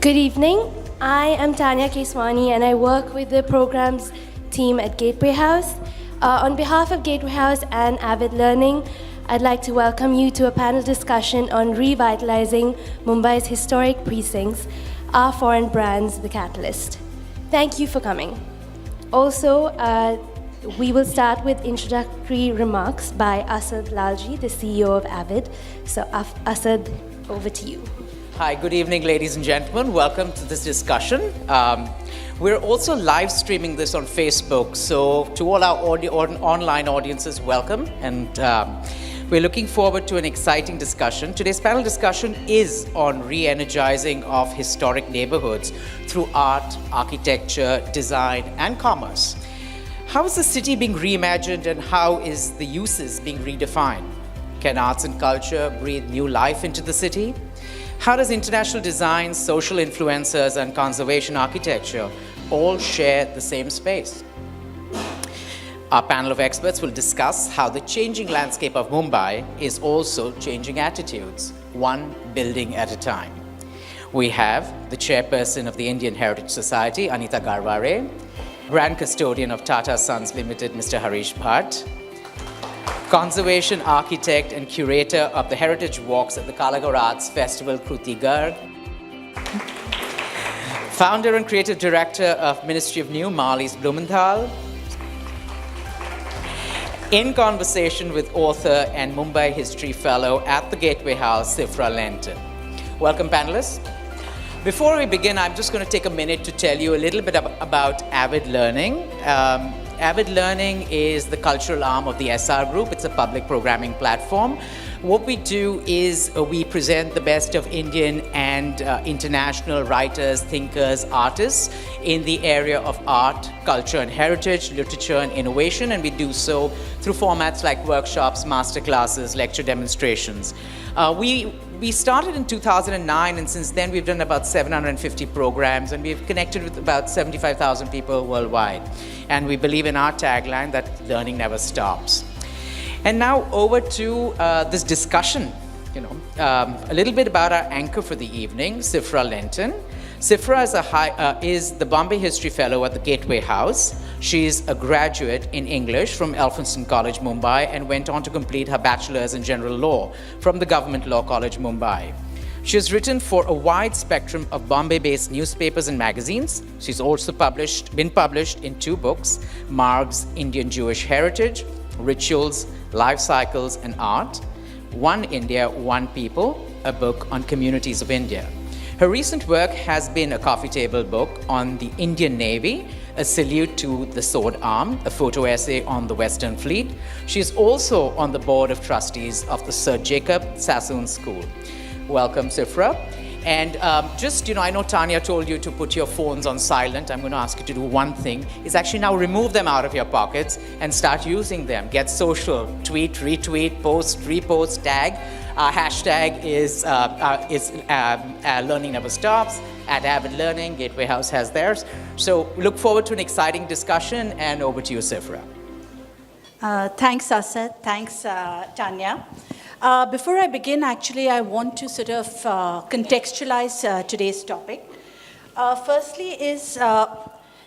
Good evening. I am Tanya Keswani and I work with the programs team at Gateway House. On behalf of Gateway House and Avid Learning, I'd like to welcome you to a panel discussion on revitalizing Mumbai's historic precincts, our foreign brands, the catalyst. Thank you for coming. Also, we will start with introductory remarks by Asad Lalji, the CEO of Avid. So Asad, over to you. Hi, good evening, ladies and gentlemen. Welcome to this discussion. We're also live streaming this on Facebook, so to all our online audiences, welcome. And we're looking forward to an exciting discussion. Today's panel discussion is on re-energizing of historic neighborhoods through art, architecture, design, and commerce. How is the city being reimagined and how is the uses being redefined? Can arts and culture breathe new life into the city? How does international design, social influencers, and conservation architecture all share the same space? Our panel of experts will discuss how the changing landscape of Mumbai is also changing attitudes, one building at a time. We have the chairperson of the Indian Heritage Society, Anita Garware, brand custodian of Tata Sons Limited, Mr. Harish Bhatt, conservation architect and curator of the Heritage Walks at the Kalagar Arts Festival, Kruti Garg, founder and creative director of Ministry of New, Marlies Blumenthal, in conversation with author and Mumbai History Fellow at the Gateway House, Sifra Lenton. Welcome, panelists. Before we begin, I'm just going to take a minute to tell you a little bit about Avid Learning. Avid Learning is the cultural arm of the SR Group. It's a public programming platform. What we do is we present the best of Indian and international writers, thinkers, artists in the area of art, culture and heritage, literature and innovation, and we do so through formats like workshops, masterclasses, lecture demonstrations. We started in 2009, and since then we've done about 750 programs, and we've connected with about 75,000 people worldwide. And we believe in our tagline that learning never stops. And now over to this discussion, a little bit about our anchor for the evening, Sifra Lenton. Sifra is the Bombay History Fellow at the Gateway House. She's a graduate in English from Elphinstone College, Mumbai, and went on to complete her bachelor's in general law from the Government Law College, Mumbai. She has written for a wide spectrum of Bombay-based newspapers and magazines. She's also been published in 2 books, Marg's Indian Jewish Heritage, Rituals, Life Cycles and Art, One India, One People, a book on communities of India. Her recent work has been a coffee table book on the Indian Navy, a salute to the sword arm, a photo essay on the Western Fleet. She is also on the board of trustees of the Sir Jacob Sassoon School. Welcome, Sifra. And I know Tanya told you to put your phones on silent. I'm going to ask you to do one thing, is actually now remove them out of your pockets and start using them. Get social, tweet, retweet, post, repost, tag. Our hashtag is Learning Never Stops. At Avid Learning, Gateway House has theirs. So look forward to an exciting discussion, and over to you, Sifra. Thanks, Asad. Thanks, Tanya. Before I begin, actually, I want to sort of contextualize today's topic. Firstly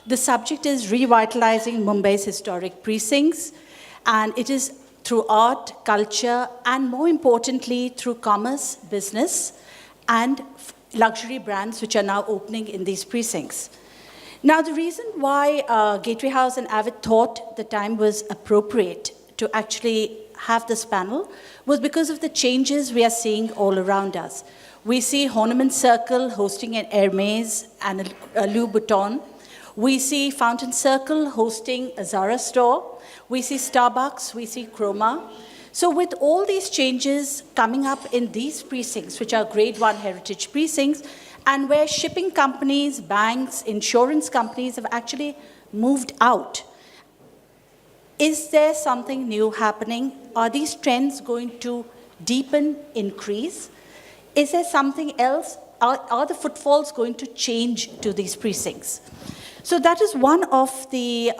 the subject is revitalizing Mumbai's historic precincts, and it is through art, culture, and more importantly, through commerce, business, and luxury brands which are now opening in these precincts. Now, the reason why Gateway House and Avid thought the time was appropriate to actually have this panel was because of the changes we are seeing all around us. We see Horniman Circle hosting an Hermes and a Louis Vuitton. We see Fountain Circle hosting a Zara store. We see Starbucks, we see Chroma. So with all these changes coming up in these precincts, which are Grade 1 heritage precincts, and where shipping companies, banks, insurance companies have actually moved out, is there something new happening? Are these trends going to deepen, increase? Is there something else? Are the footfalls going to change to these precincts? So that is one of the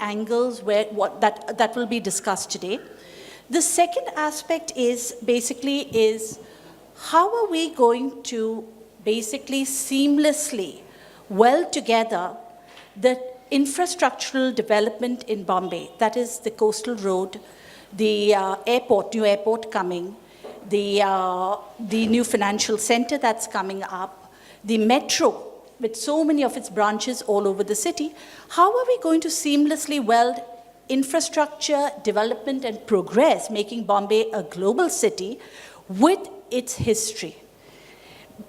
angles that will be discussed today. The second aspect is how are we going to basically seamlessly weld together the infrastructural development in Bombay, that is the coastal road, the airport, new airport coming, the new financial center that's coming up, the metro with so many of its branches all over the city. How are we going to seamlessly weld infrastructure, development, and progress, making Bombay a global city with its history?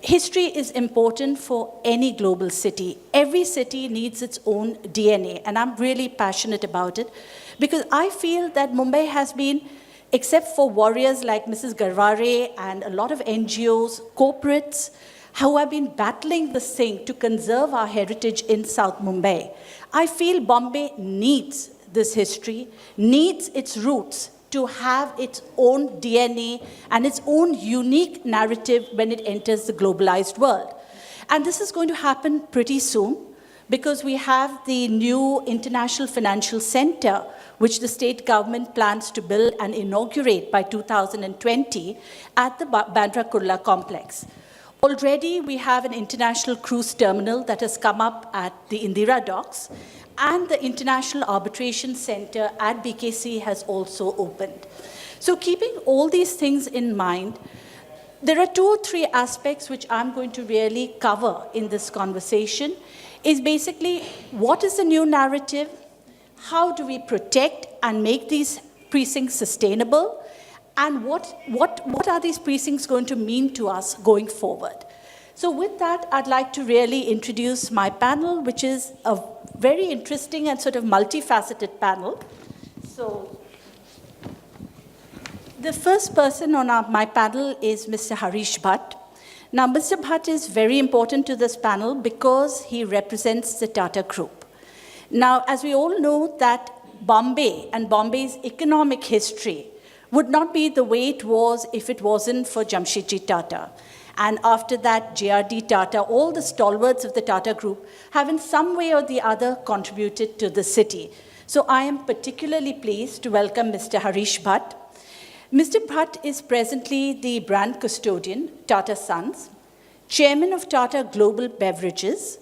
History is important for any global city. Every city needs its own DNA, and I'm really passionate about it because I feel that Mumbai has been, except for warriors like Mrs. Garware and a lot of NGOs, corporates, who have been battling this thing to conserve our heritage in South Mumbai. I feel Bombay needs this history, needs its roots to have its own DNA and its own unique narrative when it enters the globalized world. And this is going to happen pretty soon because we have the new International Financial Center, which the state government plans to build and inaugurate by 2020 at the Bandra Kurla complex. Already we have an international cruise terminal that has come up at the Indira Docks, and the International Arbitration Center at BKC has also opened. So keeping all these things in mind, there are 2 or 3 aspects which I'm going to really cover in this conversation, is basically what is the new narrative, how do we protect and make these precincts sustainable, and what are these precincts going to mean to us going forward. So with that, I'd like to really introduce my panel, which is a very interesting and sort of multifaceted panel. So the first person on my panel is Mr. Harish Bhatt. Now, Mr. Bhatt is very important to this panel because he represents the Tata Group. Now, as we all know that Bombay and Bombay's economic history would not be the way it was if it wasn't for Jamshedji Tata. And after that, JRD Tata, all the stalwarts of the Tata Group have in some way or the other contributed to the city. So I am particularly pleased to welcome Mr. Harish Bhatt. Mr. Bhatt is presently the brand custodian, Tata Sons, chairman of Tata Global Beverages,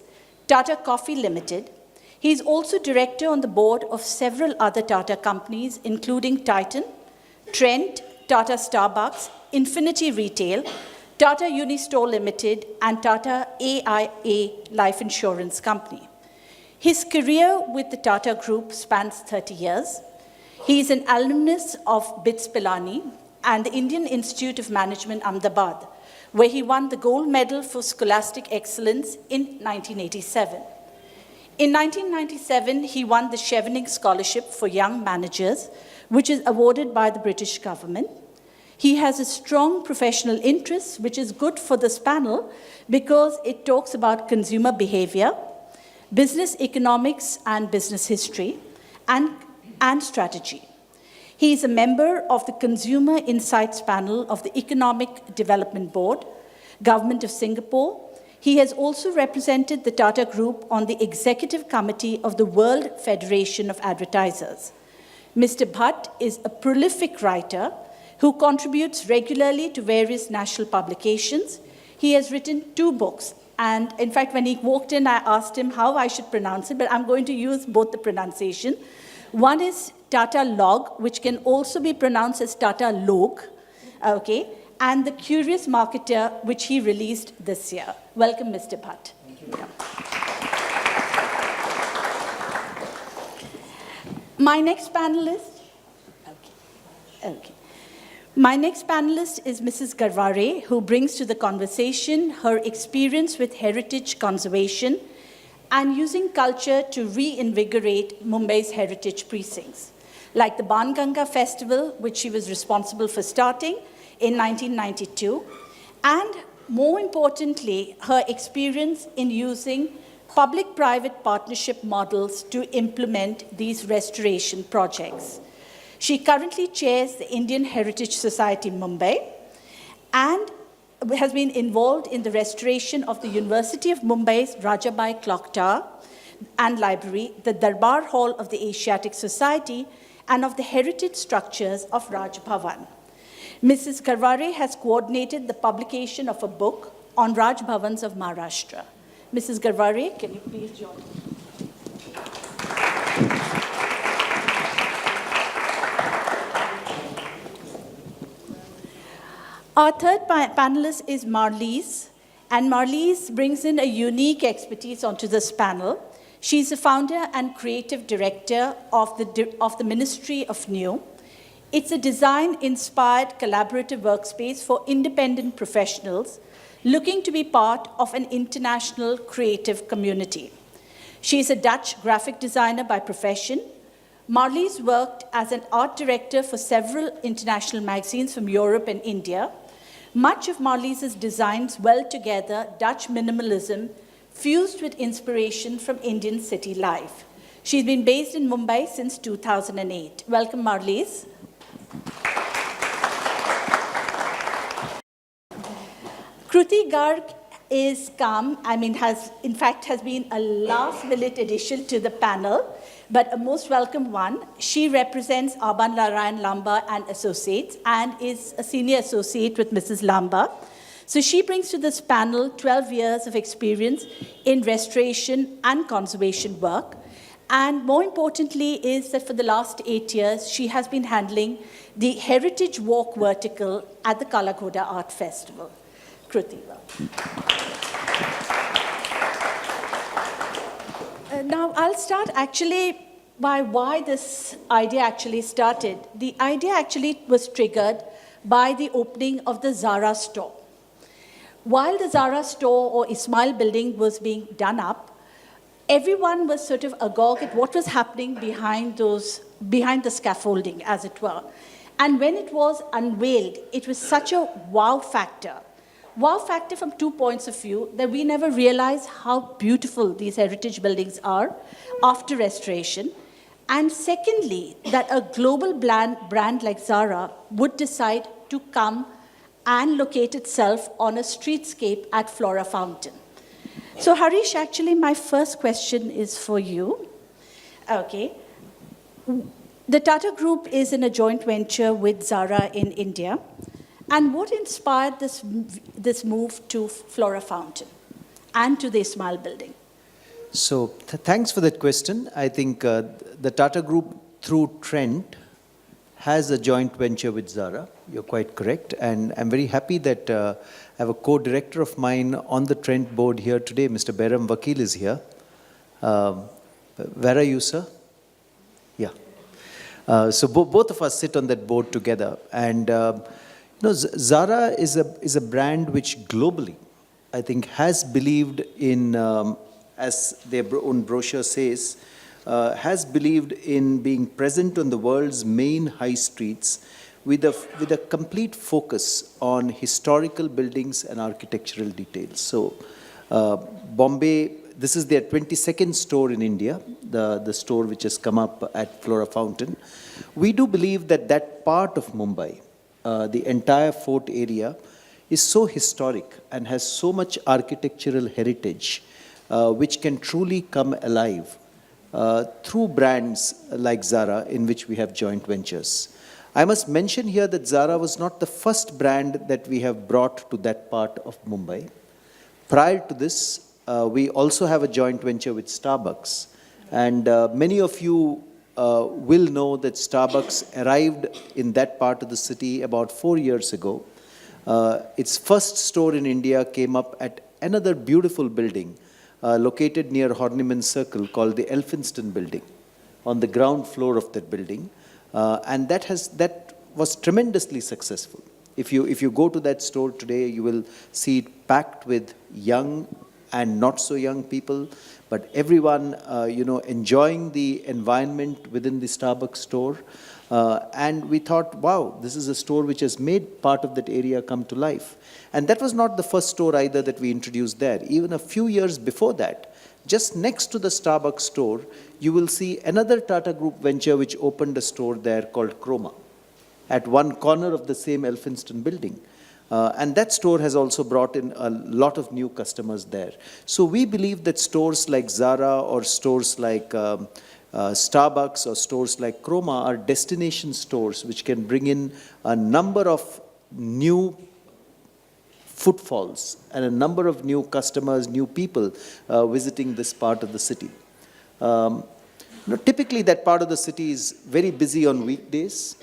Tata Coffee Limited. He is also director on the board of several other Tata companies, including Titan, Trent, Tata Starbucks, Infinity Retail, Tata Unistore Limited, and Tata AIA Life Insurance Company. His career with the Tata Group spans 30 years. He is an alumnus of BITS Pilani and the Indian Institute of Management, Ahmedabad, where he won the gold medal for scholastic excellence in 1987. In 1997, he won the Chevening Scholarship for Young Managers, which is awarded by the British government. He has a strong professional interest, which is good for this panel because it talks about consumer behavior, business economics and business history, and strategy. He is a member of the Consumer Insights Panel of the Economic Development Board, Government of Singapore. He has also represented the Tata Group on the Executive Committee of the World Federation of Advertisers. Mr. Bhatt is a prolific writer who contributes regularly to various national publications. He has written 2 books. And in fact, when he walked in, I asked him how I should pronounce it, but I'm going to use both the pronunciation. One is Tata Log, which can also be pronounced as Tata Log, okay, and The Curious Marketer, which he released this year. Welcome, Mr. Bhatt. Thank you. My next panelist, okay. My next panelist is Mrs. Garware, who brings to the conversation her experience with heritage conservation and using culture to reinvigorate Mumbai's heritage precincts, like the Banganga Festival, which she was responsible for starting in 1992, and more importantly, her experience in using public-private partnership models to implement these restoration projects. She currently chairs the Indian Heritage Society Mumbai and has been involved in the restoration of the University of Mumbai's Rajabai Clock Tower and Library, the Darbar Hall of the Asiatic Society, and of the heritage structures of Raj Bhavan. Mrs. Garware has coordinated the publication of a book on Raj Bhavans of Maharashtra. Mrs. Garware, can you please join me? Our third panelist is Marlies, and Marlies brings in a unique expertise onto this panel. She's the founder and creative director of the Ministry of New. It's a design-inspired collaborative workspace for independent professionals looking to be part of an international creative community. She is a Dutch graphic designer by profession. Marlies worked as an art director for several international magazines from Europe and India. Much of Marlies' designs well together Dutch minimalism fused with inspiration from Indian city life. She's been based in Mumbai since 2008. Welcome, Marlies. Kruti Garg is come, has been a last-minute addition to the panel, but a most welcome one. She represents Aban Narayan Lamba and Associates and is a senior associate with Mrs. Lamba. So she brings to this panel 12 years of experience in restoration and conservation work. And more importantly is that for the last 8 years, she has been handling the Heritage Walk Vertical at the Kalagoda Art Festival. Kruti. Now, I'll start actually by why this idea actually started. The idea actually was triggered by the opening of the Zara store. While the Zara store or Ismail building was being done up, everyone was sort of agog at what was happening behind the scaffolding, as it were. And when it was unveiled, it was such a wow factor. Wow factor from 2 points of view, that we never realized how beautiful these heritage buildings are after restoration. And secondly, that a global brand like Zara would decide to come and locate itself on a streetscape at Flora Fountain. So Harish, actually my first question is for you. Okay. The Tata Group is in a joint venture with Zara in India. And what inspired this move to Flora Fountain and to the Ismail building? So thanks for that question. I think the Tata Group through Trent has a joint venture with Zara. You're quite correct. And I'm very happy that I have a co-director of mine on the Trent board here today. Mr. Behram Vakil is here. Where are you, sir? Yeah. So both of us sit on that board together. And Zara is a brand which globally, I think, has believed in, as their own brochure says, has believed in being present on the world's main high streets with a complete focus on historical buildings and architectural details. So Bombay, this is their 22nd store in India, the store which has come up at Flora Fountain. We do believe that part of Mumbai, the entire fort area, is so historic and has so much architectural heritage which can truly come alive through brands like Zara, in which we have joint ventures. I must mention here that Zara was not the first brand that we have brought to that part of Mumbai. Prior to this, we also have a joint venture with Starbucks. And many of you will know that Starbucks arrived in that part of the city about 4 years ago. Its first store in India came up at another beautiful building located near Horniman Circle called the Elphinstone Building, on the ground floor of that building. And that was tremendously successful. If you go to that store today, you will see it packed with young and not so young people, but everyone, enjoying the environment within the Starbucks store. And we thought, wow, this is a store which has made part of that area come to life. And that was not the first store either that we introduced there. Even a few years before that, just next to the Starbucks store, you will see another Tata Group venture which opened a store there called Chroma at one corner of the same Elphinstone building. And that store has also brought in a lot of new customers there. So we believe that stores like Zara or stores like Starbucks or stores like Chroma are destination stores which can bring in a number of new footfalls and a number of new customers, new people visiting this part of the city. Typically, that part of the city is very busy on weekdays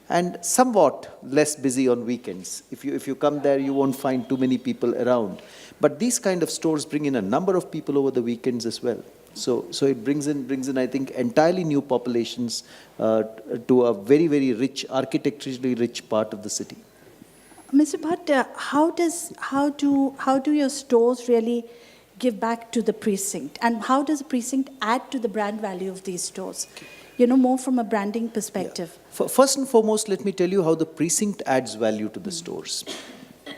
and somewhat less busy on weekends. If you come there, you won't find too many people around. But these kind of stores bring in a number of people over the weekends as well. So it brings in, I think, entirely new populations to a very, very rich, architecturally rich part of the city. Mr. Bhatt, how do your stores really give back to the precinct? And how does the precinct add to the brand value of these stores? More from a branding perspective. Yeah. First and foremost, let me tell you how the precinct adds value to the stores.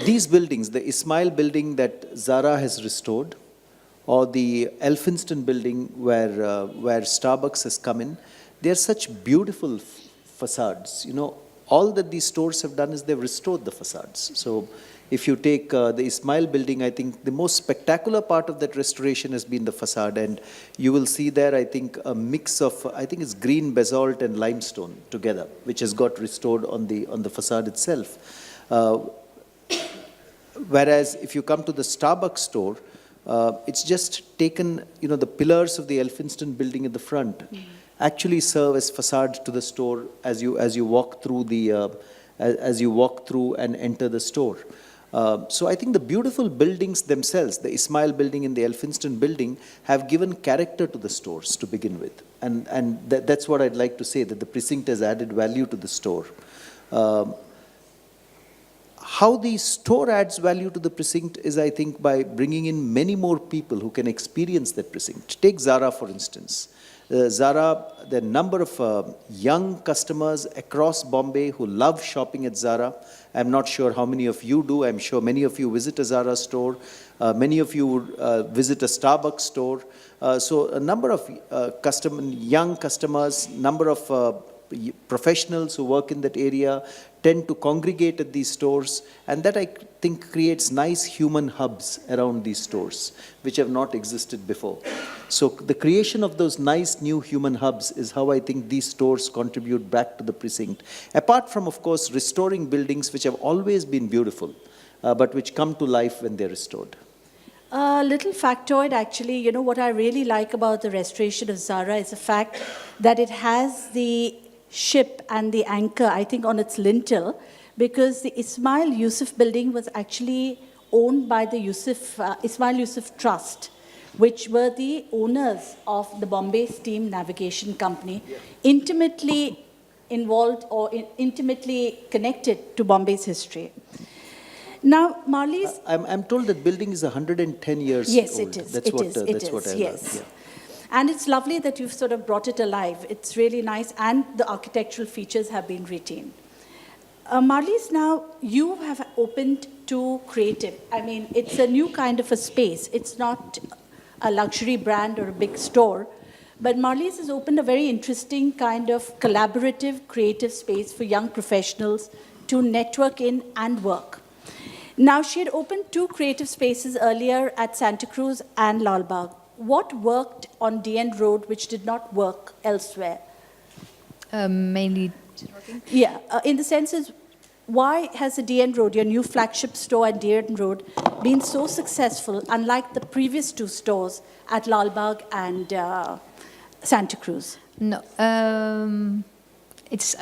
These buildings, the Ismail building that Zara has restored, or the Elphinstone building where Starbucks has come in, they are such beautiful facades. All that these stores have done is they've restored the facades. So if you take the Ismail building, I think the most spectacular part of that restoration has been the facade. And you will see there, I think, a mix of, I think it's green basalt and limestone together, which has got restored on the facade itself. Whereas if you come to the Starbucks store, it's just taken, the pillars of the Elphinstone building at the front actually serve as facade to the store as you walk through and enter the store. So I think the beautiful buildings themselves, the Ismail building and the Elphinstone building, have given character to the stores to begin with. And that's what I'd like to say, that the precinct has added value to the store. How the store adds value to the precinct is, I think, by bringing in many more people who can experience that precinct. Take Zara, for instance. Zara, there are a number of young customers across Bombay who love shopping at Zara. I'm not sure how many of you do. I'm sure many of you visit a Zara store. Many of you visit a Starbucks store. So a number of young customers, number of professionals who work in that area tend to congregate at these stores, and that, I think, creates nice human hubs around these stores, which have not existed before. So the creation of those nice new human hubs is how I think these stores contribute back to the precinct. Apart from, of course, restoring buildings which have always been beautiful, but which come to life when they're restored. A little factoid, actually. What I really like about the restoration of Zara is the fact that it has the ship and the anchor, I think, on its lintel, because the Ismail Yusuf building was actually owned by the Ismail Yusuf Trust, which were the owners of the Bombay Steam Navigation Company, intimately involved or intimately connected to Bombay's history. Now, Marley's... I'm told that building is 110 years old. Yes, it is. That's what I yes. heard. Yeah. And it's lovely that you've sort of brought it alive. It's really nice, and the architectural features have been retained. Marlies, now you have opened to creative. I mean, it's a new kind of a space. It's not a luxury brand or a big store, but Marlies has opened a very interesting kind of collaborative, creative space for young professionals to network in and work. Now, she had opened 2 creative spaces earlier at Santa Cruz and Lal Bagh. What worked on DN Road which did not work elsewhere? Mainly. Yeah, in the sense is, why has the DN Road, your new flagship store at DN Road, been so successful, unlike the previous 2 stores at Lal Bagh and Santa Cruz? No, it's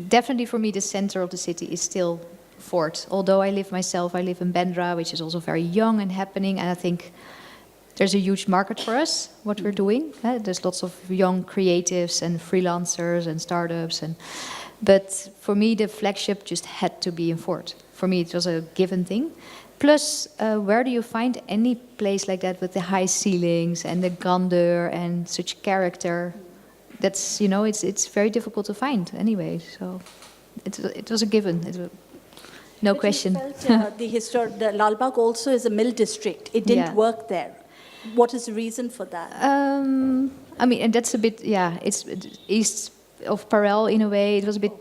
definitely for me the center of the city is still Fort. Although I live in Bandra, which is also very young and happening, and I think there's a huge market for us, what we're doing. There's lots of young creatives and freelancers and startups. But for me, the flagship just had to be in Fort. For me, it was a given thing. Plus, where do you find any place like that with the high ceilings and the grandeur and such character? That's, it's very difficult to find anyway. So it was a given. No but question. Felt, the Lal Bagh also is a mill district. It didn't work there. What is the reason for that? I mean, and that's a bit, it's east of Parel in a way. It was a bit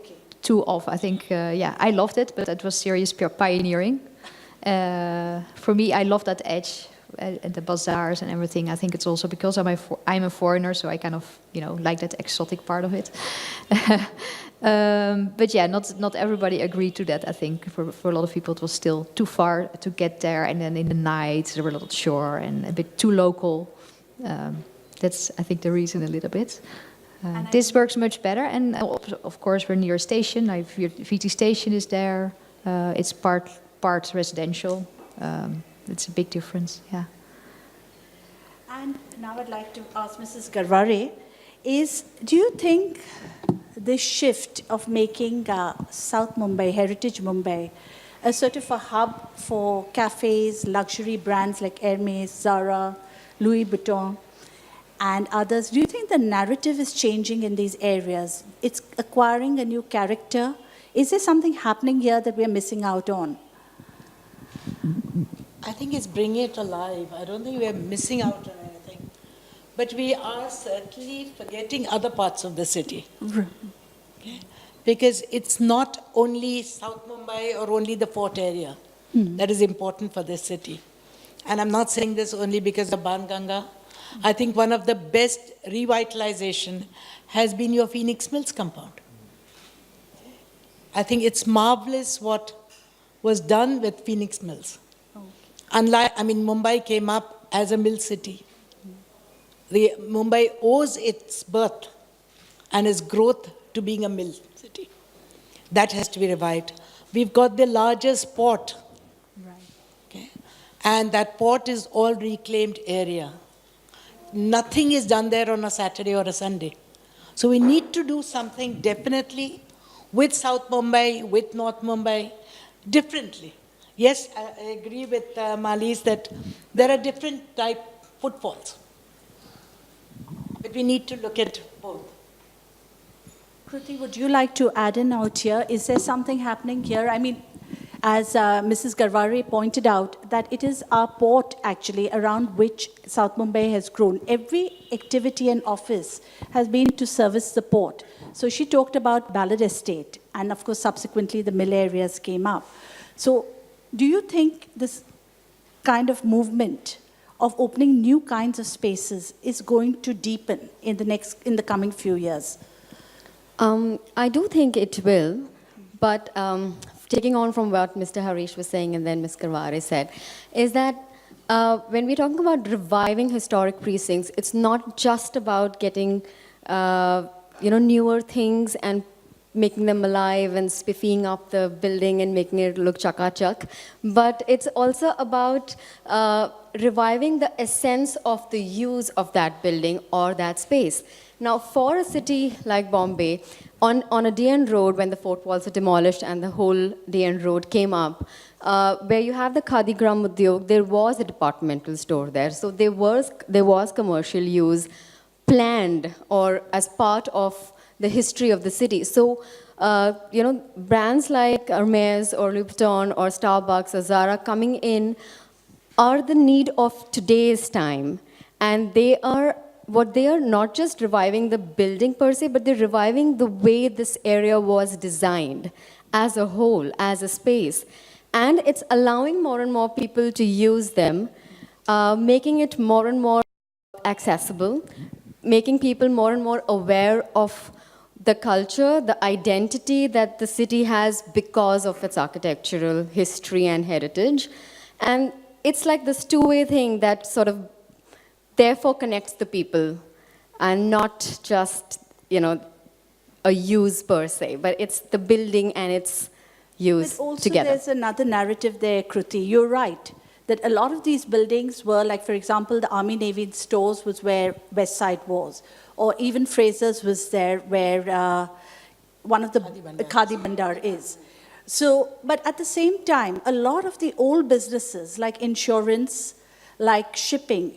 too off, I think. I loved it, but it was serious pure pioneering. For me, I love that edge and the bazaars and everything. I think it's also because I'm a foreigner, so I kind of, like that exotic part of it. But yeah, not everybody agreed to that. I think for a lot of people it was still too far to get there, and then in the night there were a lot shore and a bit too local. That's, I think, the reason a little bit. This works much better, and of course we're near a station. VT station is there. It's part residential. It's a big difference, yeah. And now I'd like to ask Mrs. Garware, do you think this shift of making South Mumbai, Heritage Mumbai, a sort of a hub for cafes, luxury brands like Hermes, Zara, Louis Vuitton, and others, do you think the narrative is changing in these areas? It's acquiring a new character. Is there something happening here that we're missing out on? I think it's bringing it alive. I don't think we're missing out on anything. But we are certainly forgetting other parts of the city. Okay? Because it's not only South Mumbai or only the Fort area that is important for this city. And I'm not saying this only because of Banganga. I think one of the best revitalization has been your Phoenix Mills compound. I think it's marvelous what was done with Phoenix Mills. Unlike, Mumbai came up as a mill city. Mumbai owes its birth and its growth to being a mill city. That has to be revived. We've got the largest port. Right. Okay? And that port is all reclaimed area. Nothing is done there on a Saturday or a Sunday. So we need to do something definitely with South Mumbai, with North Mumbai, differently. Yes, I agree with Malis that there are different type footfalls. But we need to look at both. Kruti, would you like to add in out here? Is there something happening here? As Mrs. Garware pointed out, that it is our port actually around which South Mumbai has grown. Every activity and office has been to service the port. So she talked about Ballard Estate, and of course subsequently the mill areas came up. So do you think this kind of movement of opening new kinds of spaces is going to deepen in the coming few years? I do think it will, but taking on from what Mr. Harish was saying and then Ms. Garware said, is that when we're talking about reviving historic precincts, it's not just about getting newer things and making them alive and spiffying up the building and making it look chaka-chak, but it's also about reviving the essence of the use of that building or that space. Now, for a city like Bombay, on a DN road, when the fort walls were demolished and the whole DN road came up, where you have the Khadi Gram Udyog, there was a departmental store there. So there was commercial use planned or as part of the history of the city. So, brands like Hermes or Louis Vuitton or Starbucks or Zara coming in are the need of today's time. And they are not just reviving the building per se, but they're reviving the way this area was designed as a whole, as a space. And it's allowing more and more people to use them, making it more and more accessible, making people more and more aware of the culture, the identity that the city has because of its architectural history and heritage. And it's like this two-way thing that sort of therefore connects the people and not just, a use per se, but it's the building and its use but also together. There's another narrative there, Kruti. You're right, that a lot of these buildings were, like, for example, the Army Navy stores was where West Side was, or even Fraser's was there where one of the Khadi Bandar is. So, but at the same time, a lot of the old businesses, like insurance, like shipping,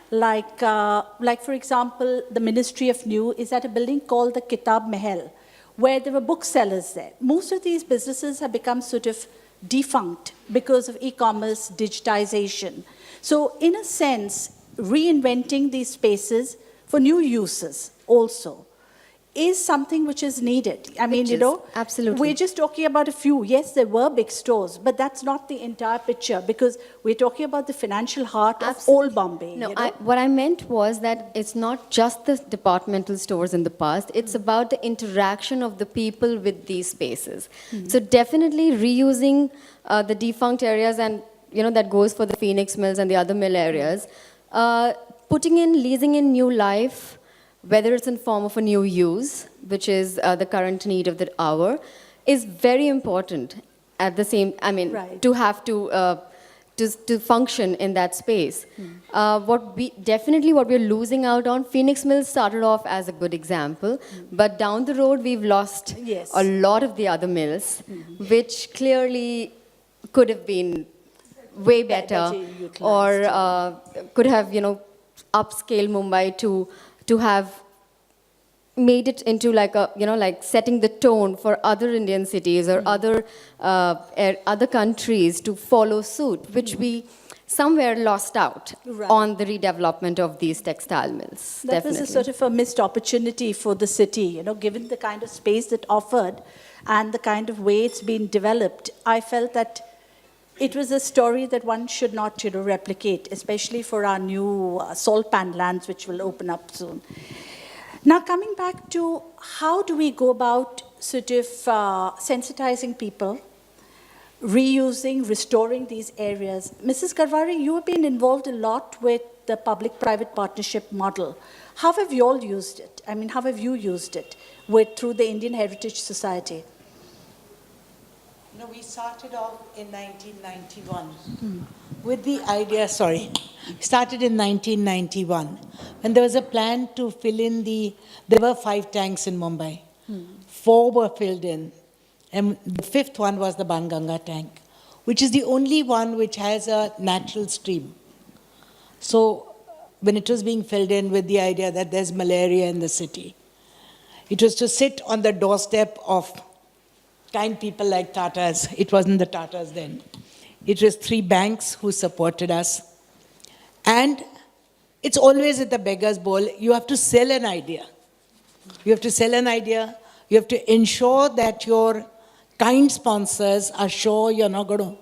like for example, the Ministry of New is at a building called the Kitab Mahal, where there were booksellers there. Most of these businesses have become sort of defunct because of e-commerce, digitization. So in a sense, reinventing these spaces for new uses also. is something which is needed. I mean, Which you is, know, absolutely. we're just talking about a few. Yes, there were big stores, but that's not the entire picture, because we're talking about the financial heart of all Bombay. No, you know? what I meant was that it's not just the departmental stores in the past, it's about the interaction of the people with these spaces. So definitely reusing the defunct areas, and that goes for the Phoenix Mills and the other mill areas, leasing in new life, whether it's in form of a new use, which is the current need of the hour, is very important at the same, Right. to have to function in that space. What we're losing out on, Phoenix Mills started off as a good example, but down the road we've lost Yes. a lot of the other mills, which clearly could have been way better, better utilized, or could have, upscale Mumbai to have made it into like setting the tone for other Indian cities or other countries to follow suit, which we somewhere lost out Right. on the redevelopment of these textile mills. That definitely. was a sort of a missed opportunity for the city, given the kind of space it offered and the kind of way it's been developed. I felt that it was a story that one should not, replicate, especially for our new salt pan lands, which will open up soon. Now, coming back to how do we go about sort of sensitizing people, reusing, restoring these areas. Mrs. Karwari, you have been involved a lot with the public-private partnership model. How have you all used it? I mean, how have you used it through the Indian Heritage Society? No, we started off in 1991 with the idea, started in 1991 when there was a plan to fill in there were 5 tanks in Mumbai. 4 were filled in, and the 5th one was the Banganga tank, which is the only one which has a natural stream. So when it was being filled in with the idea that there's malaria in the city, it was to sit on the doorstep of kind people like Tatas. It wasn't the Tatas then. It was 3 banks who supported us. And it's always at the beggar's bowl. You have to sell an idea. You have to sell an idea. You have to ensure that your kind sponsors are sure you're not going to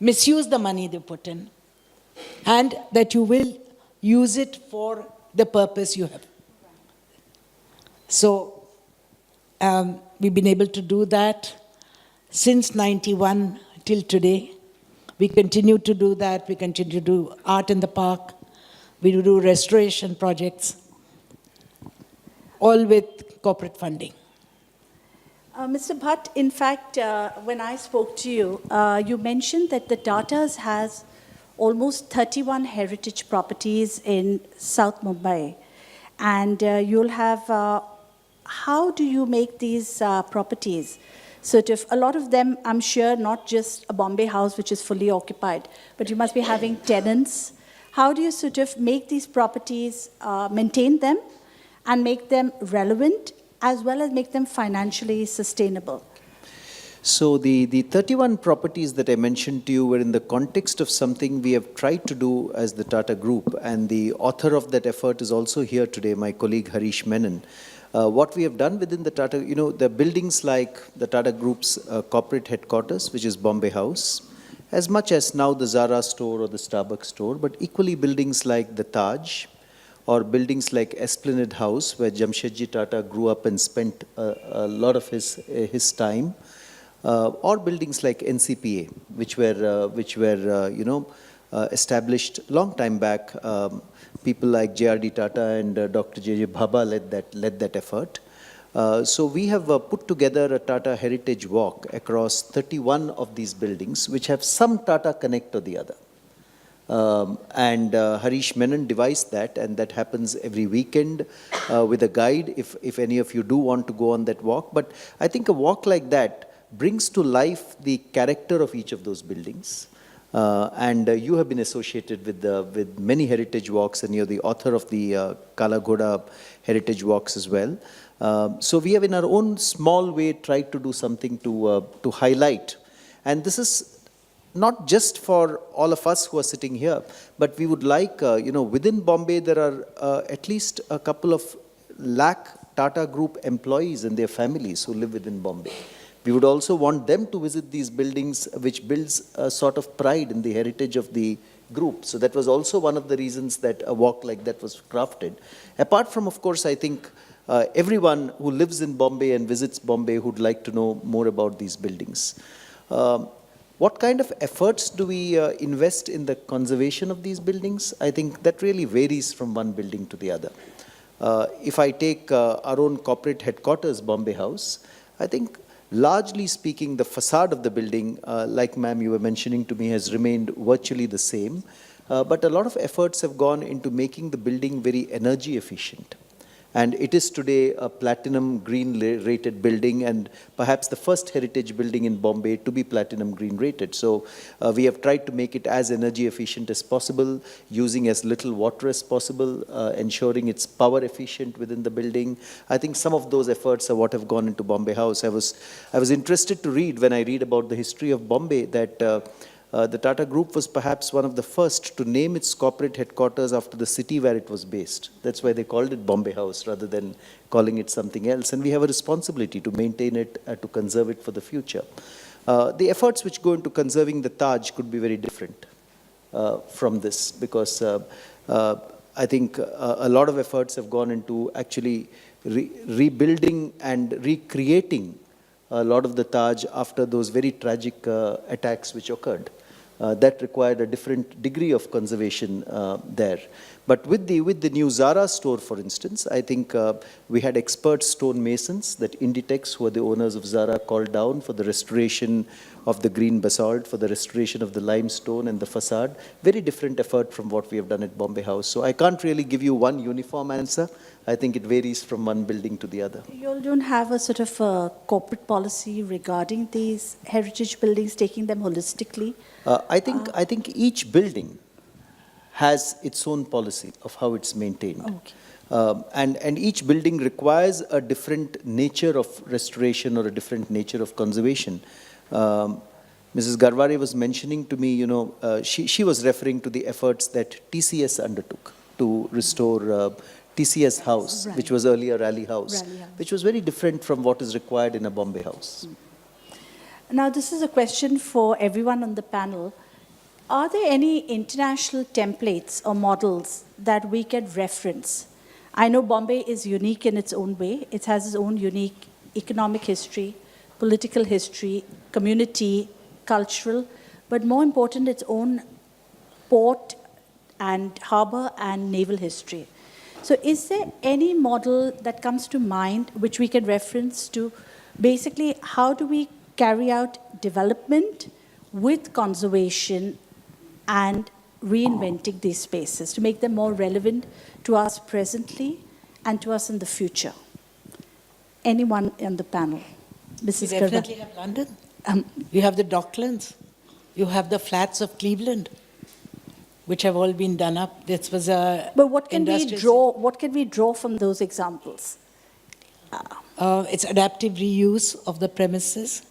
misuse the money they put in, and that you will use it for the purpose you have. So we've been able to do that since 91 till today. We continue to do that. We continue to do art in the park. We do restoration projects, all with corporate funding. Mr. Bhatt, in fact, when I spoke to you, you mentioned that the Tatas has almost 31 heritage properties in South Mumbai. And you'll have, how do you make these properties? Sort of, a lot of them, I'm sure, not just a Bombay house which is fully occupied, but you must be having tenants. How do you sort of make these properties, maintain them, and make them relevant, as well as make them financially sustainable? So the 31 properties that I mentioned to you were in the context of something we have tried to do as the Tata Group, and the author of that effort is also here today, my colleague Harish Menon. What we have done within the Tata, the buildings like the Tata Group's corporate headquarters, which is Bombay House, as much as now the Zara store or the Starbucks store, but equally buildings like the Taj, or buildings like Esplanade House, where Jamshedji Tata grew up and spent a lot of his time, or buildings like NCPA, which were established long time back. People like J.R.D. Tata and Dr. J.J. Bhabha led that effort. So we have put together a Tata Heritage Walk across 31 of these buildings, which have some Tata connect or the other. Harish Menon devised that, and that happens every weekend with a guide if any of you do want to go on that walk. But I think a walk like that brings to life the character of each of those buildings. You have been associated with many heritage walks, and you're the author of the Kala Ghoda heritage walks as well. So we have in our own small way tried to do something to highlight. And this is not just for all of us who are sitting here, but we would like, within Bombay there are at least a couple of lakh Tata Group employees and their families who live within Bombay. We would also want them to visit these buildings, which builds a sort of pride in the heritage of the group. So that was also one of the reasons that a walk like that was crafted. Apart from, of course, I think everyone who lives in Bombay and visits Bombay would like to know more about these buildings. What kind of efforts do we invest in the conservation of these buildings? I think that really varies from one building to the other. If I take our own corporate headquarters, Bombay House, I think largely speaking, the facade of the building, like ma'am you were mentioning to me, has remained virtually the same. But a lot of efforts have gone into making the building very energy efficient. And it is today a platinum green rated building, and perhaps the first heritage building in Bombay to be platinum green rated. So we have tried to make it as energy efficient as possible, using as little water as possible, ensuring it's power efficient within the building. I think some of those efforts are what have gone into Bombay House. I was interested to read, when I read about the history of Bombay, that the Tata Group was perhaps one of the first to name its corporate headquarters after the city where it was based. That's why they called it Bombay House rather than calling it something else. And we have a responsibility to maintain it, to conserve it for the future. The efforts which go into conserving the Taj could be very different from this, because I think a lot of efforts have gone into actually rebuilding and recreating a lot of the Taj after those very tragic attacks which occurred. That required a different degree of conservation there. But with the new Zara store, for instance, I think we had expert stone masons that Inditex, who are the owners of Zara, called down for the restoration of the green basalt, for the restoration of the limestone and the facade. Very different effort from what we have done at Bombay House. So I can't really give you one uniform answer. I think it varies from one building to the other. You all don't have a sort of a corporate policy regarding these heritage buildings, taking them holistically? I think each building has its own policy of how it's maintained. Okay. And each building requires a different nature of restoration or a different nature of conservation. Mrs. Garware was mentioning to me, she was referring to the efforts that TCS undertook to restore TCS House, right, which was earlier Rally House, Rally House, which was very different from what is required in a Bombay House. Now, this is a question for everyone on the panel. Are there any international templates or models that we can reference? I know Bombay is unique in its own way. It has its own unique economic history, political history, community, cultural, but more important, its own port and harbor and naval history. So is there any model that comes to mind which we can reference to basically how do we carry out development with conservation and reinventing these spaces to make them more relevant to us presently and to us in the future? Anyone on the panel? Mrs. You definitely have London. You have the Docklands. You have the flats of Cleveland, which have all been done up. This was a. But what can we draw? What can we draw from those examples? It's adaptive reuse of the premises.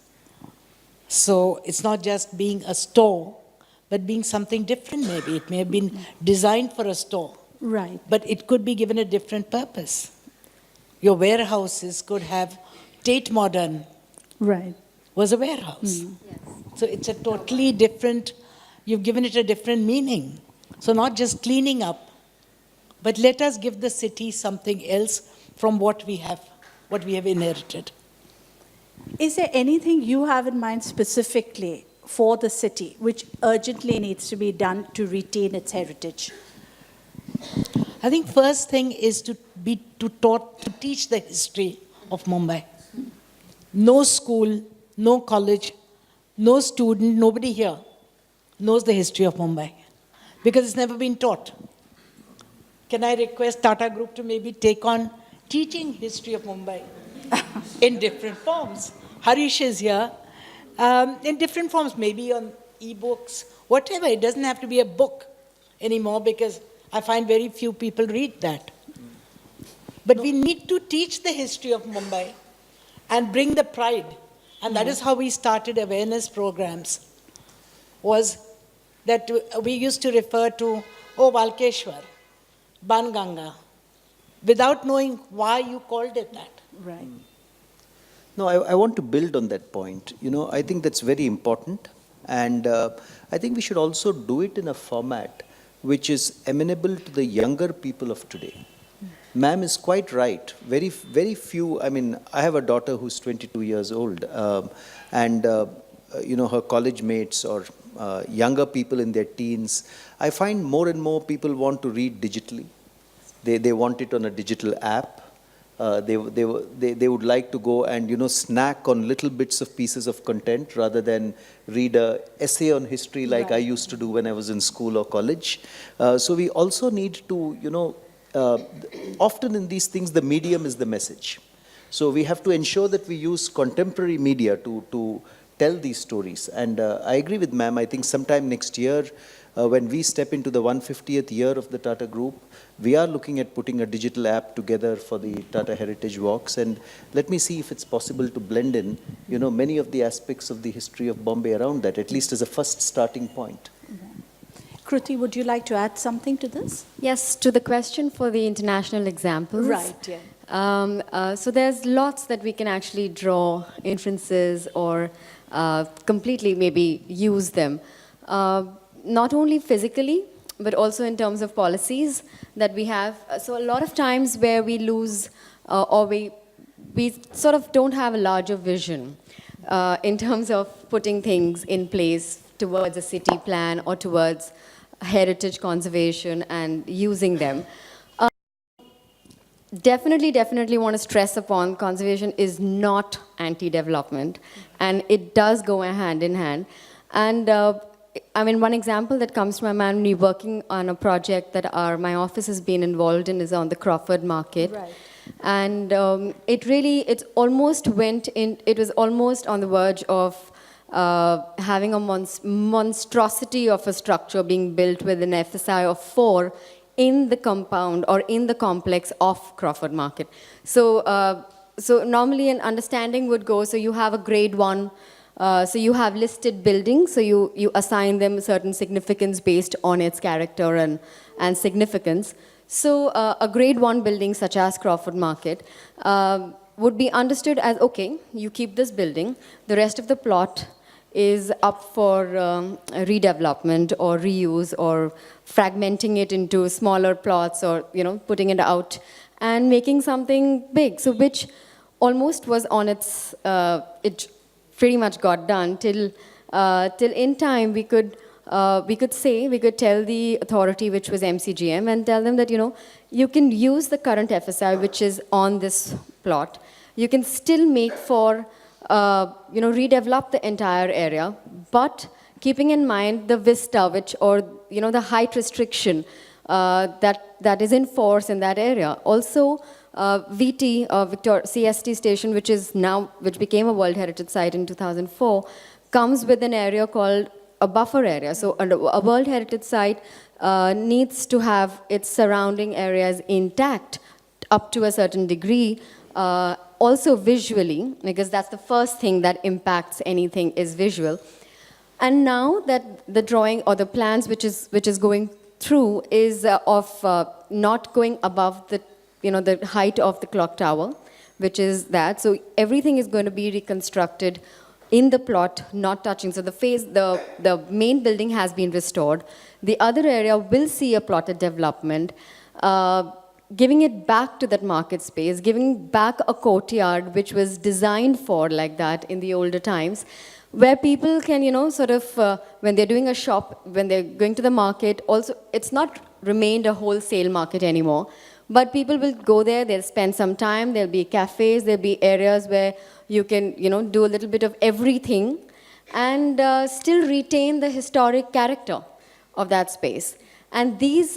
So it's not just being a store, but being something different. Maybe it may have been designed for a store, Right. but it could be given a different purpose. Your warehouses could have Tate Modern. Right. Was a warehouse. So it's a totally different, you've given it a different meaning. So not just cleaning up, but let us give the city something else from what we have inherited. Is there anything you have in mind specifically for the city which urgently needs to be done to retain its heritage? I think first thing is to teach the history of Mumbai. No school, no college, no student, nobody here knows the history of Mumbai because it's never been taught. Can I request Tata Group to maybe take on teaching history of Mumbai in different forms? Harish is here. In different forms, maybe on e-books, whatever. It doesn't have to be a book anymore because I find very few people read that. But we need to teach the history of Mumbai and bring the pride. And that is how we started awareness programs, was that we used to refer to, Valkeshwar, Banganga, without knowing why you called it that. Right. No, I want to build on that point. I think that's very important. And I think we should also do it in a format which is amenable to the younger people of today. Ma'am is quite right. Very, very few, I have a daughter who's 22 years old, and her college mates or younger people in their teens, I find more and more people want to read digitally. They want it on a digital app. They would like to go and snack on little bits of pieces of content rather than read a essay on history like I used to do when I was in school or college. So we also need to often in these things the medium is the message. So we have to ensure that we use contemporary media to tell these stories. And I agree with ma'am. I think sometime next year, when we step into the 150th year of the Tata Group, we are looking at putting a digital app together for the Tata Heritage Walks. And let me see if it's possible to blend in, many of the aspects of the history of Bombay around that, at least as a first starting point. Kruti, would you like to add something to this? Yes, to the question for the international examples. Right, yeah. So there's lots that we can actually draw inferences or completely maybe use them. Not only physically, but also in terms of policies that we have. So a lot of times where we lose or we sort of don't have a larger vision in terms of putting things in place towards a city plan or towards heritage conservation and using them. Definitely want to stress upon conservation is not anti-development, and it does go hand in hand. And one example that comes to my mind when we're working on a project that my office has been involved in is on the Crawford Market. Right. And it was almost on the verge of having a monstrosity of a structure being built with an FSI of 4 in the compound or in the complex of Crawford Market. So normally an understanding would go, so you have a grade 1, so you have listed buildings, so you assign them a certain significance based on its character and significance. So a grade 1 building such as Crawford Market would be understood as, okay, you keep this building, the rest of the plot is up for redevelopment or reuse or fragmenting it into smaller plots or putting it out and making something big. So which almost was on its, it pretty much got done till in time we could tell the authority, which was MCGM, and tell them that you can use the current FSI which is on this plot. You can still make for redevelop the entire area, but keeping in mind the vista, the height restriction that is in force in that area. Also, VT, CST station, which became a World Heritage Site in 2004, comes with an area called a buffer area. So a World Heritage Site needs to have its surrounding areas intact up to a certain degree. Also visually, because that's the first thing that impacts anything is visual. And now that the drawing or the plans which is going through is of not going above the height of the clock tower, which is that. So everything is going to be reconstructed in the plot, not touching. So the main building has been restored. The other area will see a plotted development. Giving it back to that market space, giving back a courtyard which was designed for like that in the older times, where people can, when they're doing a shop, when they're going to the market, also, it's not remained a wholesale market anymore, but people will go there, they'll spend some time, there'll be cafes, there'll be areas where you can, do a little bit of everything and still retain the historic character of that space. And this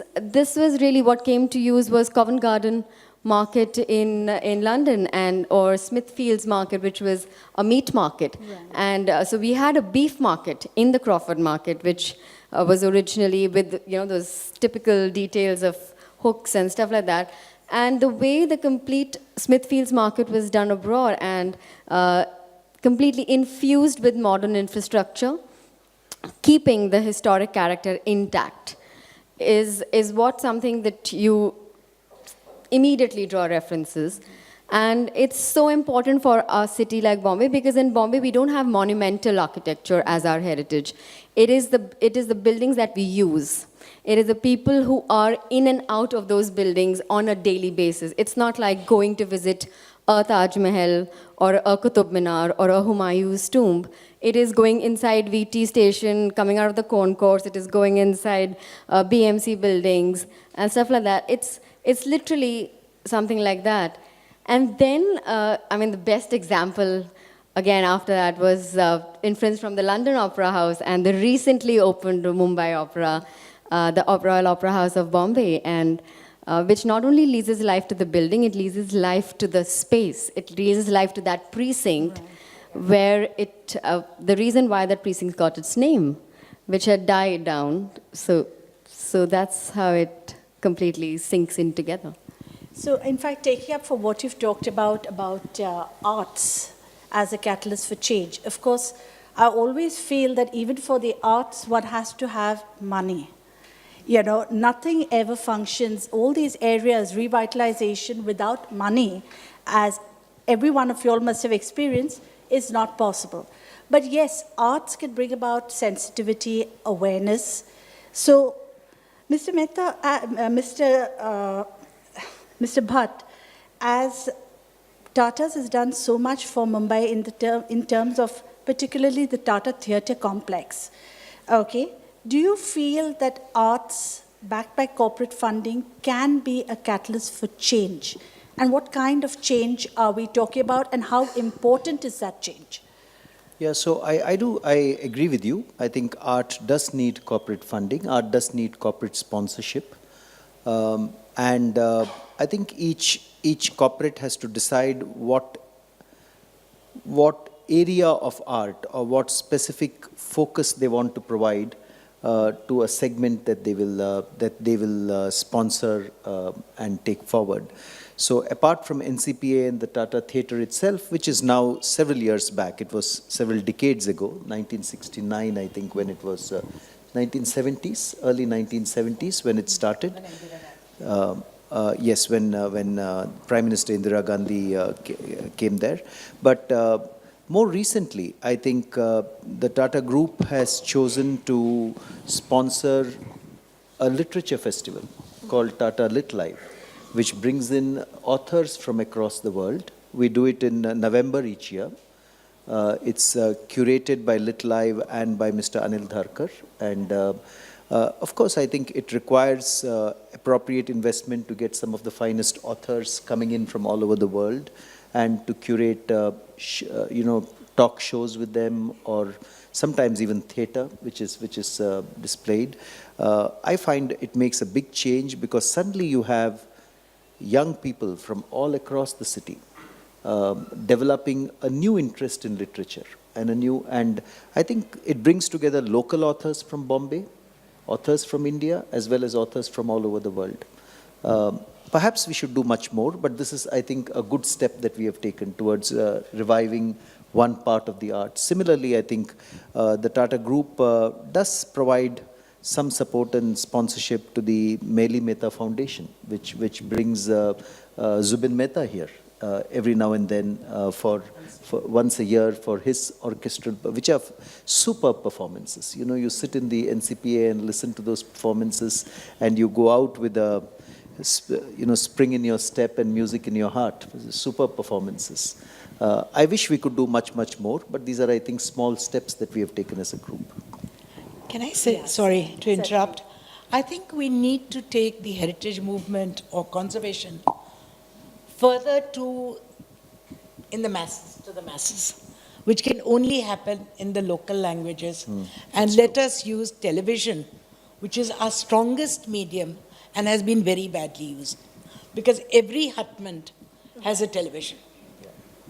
was really what came to use was Covent Garden Market in London or Smithfield's Market, which was a meat market. Right. And so we had a beef market in the Crawford Market, which was originally with those typical details of hooks and stuff like that. And the way the complete Smithfield's Market was done abroad and completely infused with modern infrastructure, keeping the historic character intact, is what something that immediately draw references. And it's so important for a city like Bombay because in Bombay we don't have monumental architecture as our heritage. It is the buildings that we use. It is the people who are in and out of those buildings on a daily basis. It's not like going to visit a Taj Mahal or a Qutub Minar or a Humayun's tomb. It is going inside VT station, coming out of the concourse. It is going inside BMC buildings and stuff like that. It's literally something like that. And then, the best example, again, after that was inference from the London Opera House and the recently opened Mumbai Opera, the Royal Opera House of Bombay, and which not only leases life to the building, it leases life to the space. It leases life to that precinct where the reason why that precinct got its name, which had died down. So that's how it completely sinks in together. So, in fact, taking up for what you've talked about arts as a catalyst for change, of course, I always feel that even for the arts, one has to have money. Nothing ever functions, all these areas, revitalization without money, as every one of you all must have experienced, is not possible. But yes, arts can bring about sensitivity, awareness. So, Mr. Mehta, Mr. Bhatt, as Tata's has done so much for Mumbai in terms of particularly the Tata Theatre Complex, okay, do you feel that arts backed by corporate funding can be a catalyst for change? And what kind of change are we talking about and how important is that change? Yeah, so I agree with you. I think art does need corporate funding. Art does need corporate sponsorship. And I think each corporate has to decide what area of art or what specific focus they want to provide to a segment that they will sponsor and take forward. So apart from NCPA and the Tata Theatre itself, which is now several years back, it was several decades ago, 1969 I think when it was 1970s, early 1970s when it started. Yes, when Prime Minister Indira Gandhi came there. But more recently, I think the Tata Group has chosen to sponsor a literature festival called Tata Lit Live, which brings in authors from across the world. We do it in November each year. It's curated by Lit Live and by Mr. Anil Dharkar. And of course, I think it requires appropriate investment to get some of the finest authors coming in from all over the world and to curate, talk shows with them or sometimes even theatre, which is displayed. I find it makes a big change because suddenly you have young people from all across the city developing a new interest in literature and I think it brings together local authors from Bombay, authors from India, as well as authors from all over the world. Perhaps we should do much more, but this is, I think, a good step that we have taken towards reviving one part of the art. Similarly, I think the Tata Group does provide some support and sponsorship to the Meli Mehta Foundation, which brings Zubin Mehta here every now and then for once a year for his orchestral, which are superb performances. You sit in the NCPA and listen to those performances, and you go out with a spring in your step and music in your heart. Superb performances. I wish we could do much, much more, but these are, I think, small steps that we have taken as a group. Can I say, yes. Sorry to interrupt. I think we need to take the heritage movement or conservation further to the masses, which can only happen in the local languages. And let us use television, which is our strongest medium and has been very badly used. Because every hutment has a television.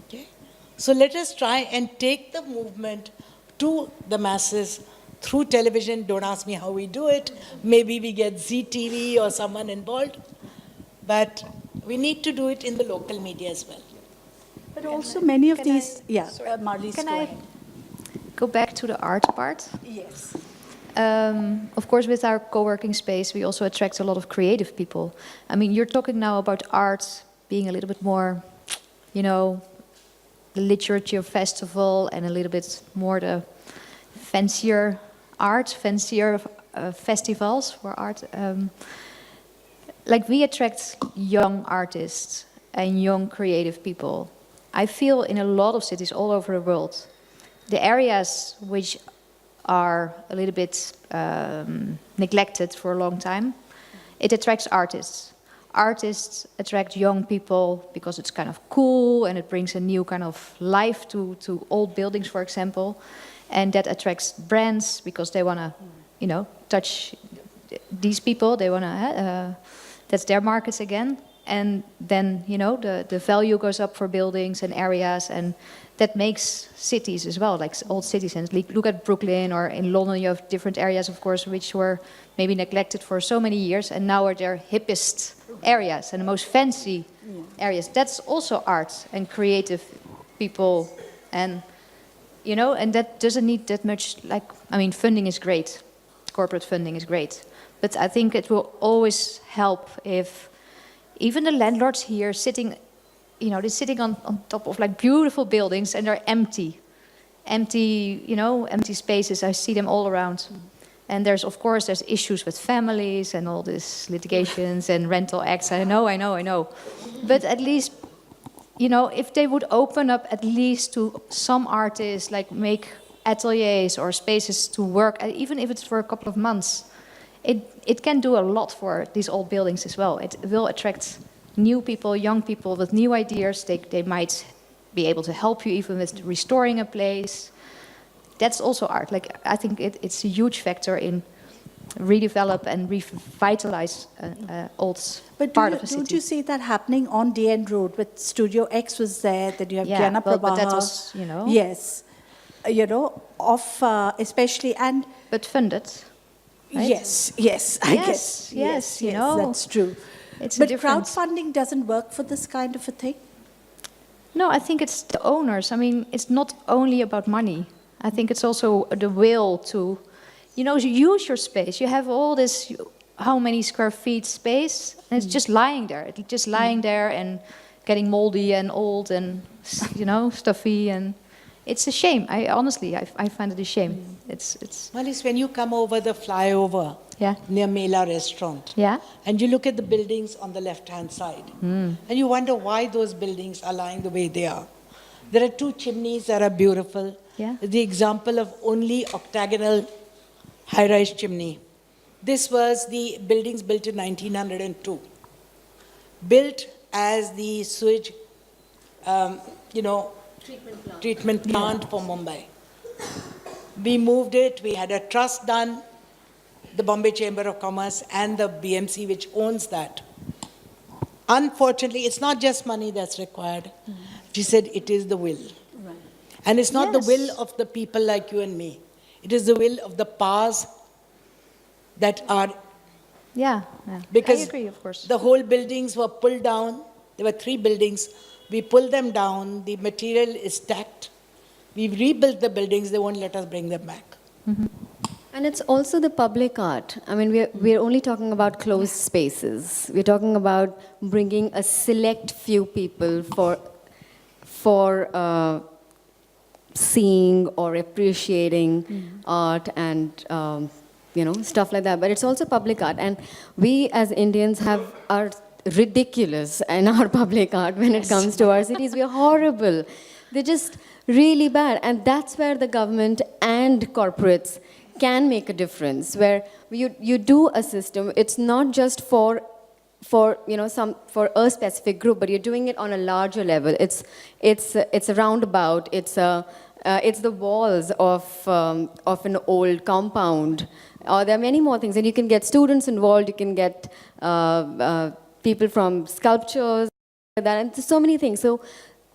Okay? So let us try and take the movement to the masses through television. Don't ask me how we do it. Maybe we get ZTV or someone involved. But we need to do it in the local media as well. But also many of these, Marlies, Can I go back to the art part? Yes. Of course, with our co-working space, we also attract a lot of creative people. I mean, you're talking now about art being a little bit more, you know, the literature festival and a little bit more the fancier art, fancier festivals for art. Like we attract young artists and young creative people. I feel in a lot of cities all over the world, the areas which are a little bit neglected for a long time, it attracts artists. Artists attract young people because it's kind of cool and it brings a new kind of life to old buildings, for example. And that attracts brands because they want to, you know, touch these people. They want to, that's their markets again. And then, you know, the value goes up for buildings and areas, and that makes cities as well, like old cities. And look at Brooklyn, or in London you have different areas, of course, which were maybe neglected for so many years, and now are their hippest areas and the most fancy areas. That's also art and creative people, and, you know, and that doesn't need that much, like, I mean, funding is great, corporate funding is great, but I think it will always help if even the landlords here sitting, you know, they're sitting on top of like beautiful buildings and they're empty, you know, empty spaces. I see them all around. And there's, of course, there's issues with families and all these litigations and rental acts. I know. But at least, you know, if they would open up at least to some artists, like make ateliers or spaces to work, even if it's for a couple of months, it can do a lot for these old buildings as well. It will attract new people, young people with new ideas. They might be able to help you even with restoring a place. That's also art. Like, I think it's a huge factor in redevelop and revitalize old part of the city. Don't you see that happening on DN Road with Studio X was there, that you have Jana Prabaha. But that was, you know. Yes. You know, especially, and... But funded. Right? Yes, I guess. Yes, you know. That's true. But crowdfunding doesn't work for this kind of a thing? No, I think it's the owners. I mean, it's not only about money. I think it's also the will to, you know, use your space. You have all this, how many square feet space, and it's just lying there. It's just lying there and getting moldy and old and, you know, stuffy, and it's a shame. I find it a shame. It's. Well, it's when you come over the flyover near Mela Restaurant, and you look at the buildings on the left-hand side, and you wonder why those buildings are lying the way they are. There are two chimneys that are beautiful. The example of only octagonal high-rise chimney. This was the buildings built in 1902, built as the sewage, you know, treatment plant for Mumbai. We moved it, we had a trust done, the Bombay Chamber of Commerce and the BMC, which owns that. Unfortunately, it's not just money that's required. She said it is the will. Right. And it's not the will of the people like you and me. It is the will of the powers that are... Because I agree, of course. The whole buildings were pulled down. There were 3 buildings. We pulled them down. The material is stacked. We rebuilt the buildings. They won't let us bring them back. Mm-hmm. And it's also the public art. I mean, we're only talking about closed spaces. We're talking about bringing a select few people for seeing or appreciating art and you know, stuff like that. But it's also public art, and we as Indians are ridiculous in our public art when it comes to our cities. We are horrible. They're just really bad, and that's where the government and corporates can make a difference, where you do a system. It's not just for you know, for a specific group, but you're doing it on a larger level. It's a roundabout. It's the walls of an old compound. There are many more things, and you can get students involved. You can get people from sculptures, like that, and there's so many things. So,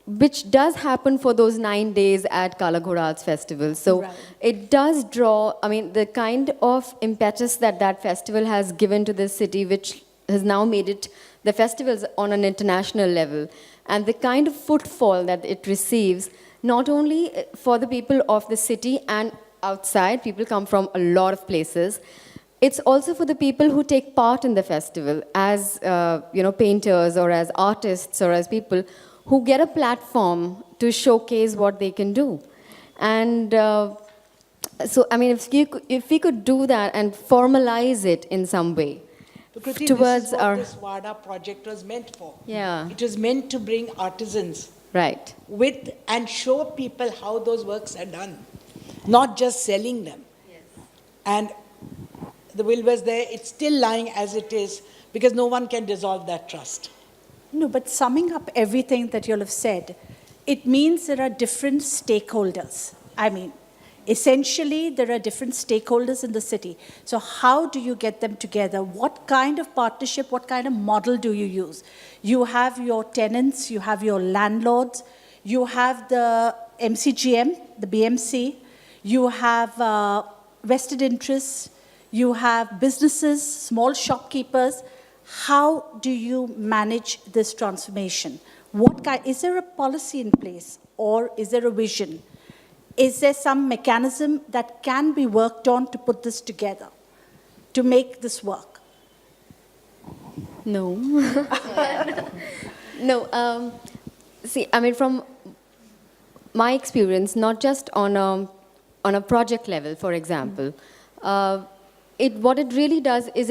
which does happen for those 9 days at Kala Ghoda Arts Festival. So it does draw, I mean, the kind of impetus that festival has given to this city, which has now made it the festivals on an international level, and the kind of footfall that it receives, not only for the people of the city and outside, people come from a lot of places. It's also for the people who take part in the festival as painters or as artists or as people who get a platform to showcase what they can do. And so, I mean, if we could do that and formalize it in some way Kruti, towards this is what our... this WADA project was meant for. Yeah. It was meant to bring artisans Right. with and show people how those works are done, not just selling them. Yes. And the will was there, it's still lying as it is because no one can dissolve that trust. No, but summing up everything that you'll have said, it means there are different stakeholders. I mean, essentially, there are different stakeholders in the city. So how do you get them together? What kind of partnership, what kind of model do you use? You have your tenants, you have your landlords, you have the MCGM, the BMC, you have vested interests, you have businesses, small shopkeepers. How do you manage this transformation? Is there a policy in place or is there a vision? Is there some mechanism that can be worked on to put this together, to make this work? No. No. See, I mean, from my experience, not just on a project level, for example, what it really does is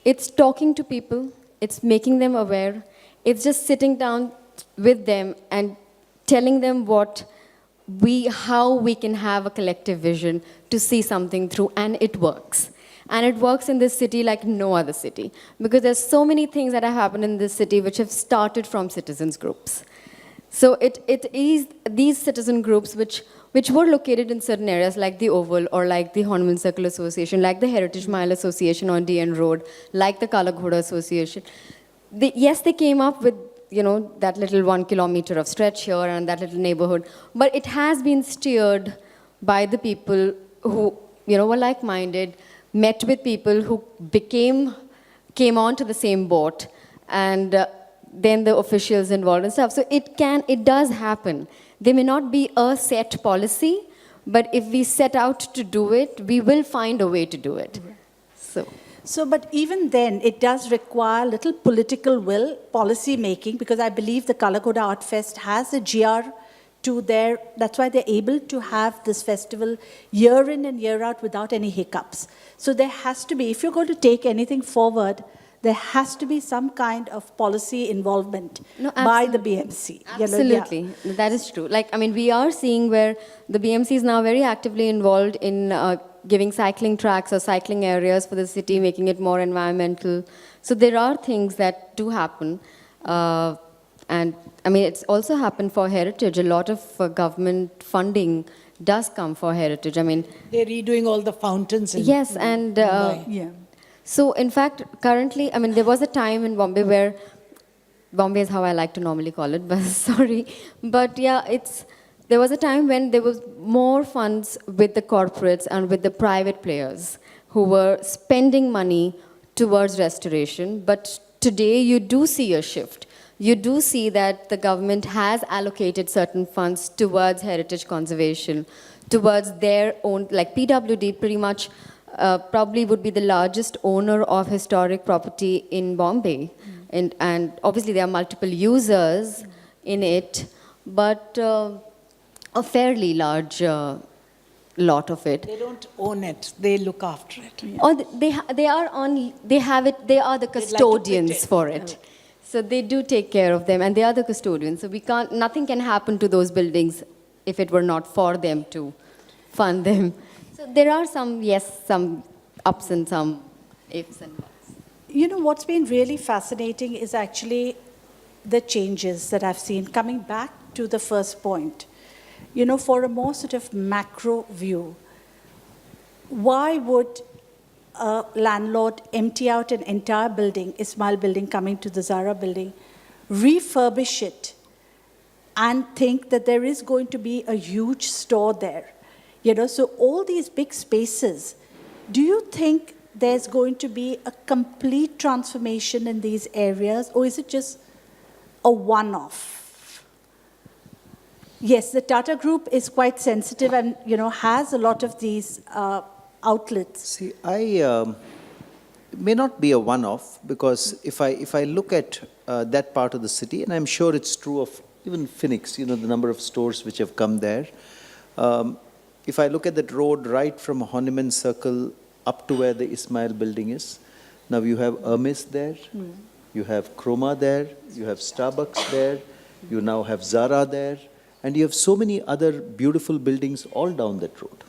it's talking to people, it's making them aware, it's just sitting down with them and telling them how we can have a collective vision to see something through, and it works. And it works in this city like no other city, because there's so many things that have happened in this city which have started from citizens groups. So it is these citizen groups which were located in certain areas like the Oval or like the Hanuman Circle Association, like the Heritage Mile Association on DN Road, like the Kala Ghoda Association. Yes, they came up with that little 1 kilometer of stretch here and that little neighborhood. But it has been steered by the people who, were like-minded, met with people who came onto the same boat, and then the officials involved and stuff. So it does happen. There may not be a set policy, but if we set out to do it, we will find a way to do it. So, but even then, it does require little political will, policy making, because I believe the Kalakoda Art Fest has a GR to that's why they're able to have this festival year in and year out without any hiccups. So there has to be, if you're going to take anything forward, there has to be some kind of policy involvement by the BMC. Absolutely, that is true. Like, I mean, we are seeing where the BMC is now very actively involved in giving cycling tracks or cycling areas for the city, making it more environmental. So there are things that do happen. And I mean, it's also happened for heritage. A lot of government funding does come for heritage. I mean, they're redoing all the fountains. Yes, and so in fact, currently, I mean, there was a time in Bombay where, Bombay is how I like to normally call it, but sorry. But yeah, there was a time when there was more funds with the corporates and with the private players who were spending money towards restoration. But today, you do see a shift. You do see that the government has allocated certain funds towards heritage conservation, towards their own, like PWD pretty much probably would be the largest owner of historic property in Bombay. And obviously there are multiple users in it, but a fairly large lot of it. They don't own it, they look after it. Or they have it, they are the custodians for it. So they do take care of them, and they are the custodians. So nothing can happen to those buildings if it were not for them to fund them. So there are some ups and some ifs and buts. What's been really fascinating is actually the changes that I've seen. Coming back to the first point, for a more sort of macro view, why would a landlord empty out an entire building, Ismail building coming to the Zara building, refurbish it, and think that there is going to be a huge store there? So all these big spaces, do you think there's going to be a complete transformation in these areas, or is it just a one-off? Yes, the Tata Group is quite sensitive and, has a lot of these outlets. See, it may not be a one-off, because if I look at that part of the city, and I'm sure it's true of even Phoenix, the number of stores which have come there. If I look at that road right from Horniman Circle up to where the Ismail building is, now you have Hermes there, you have Chroma there, you have Starbucks there, you now have Zara there, and you have so many other beautiful buildings all down that road.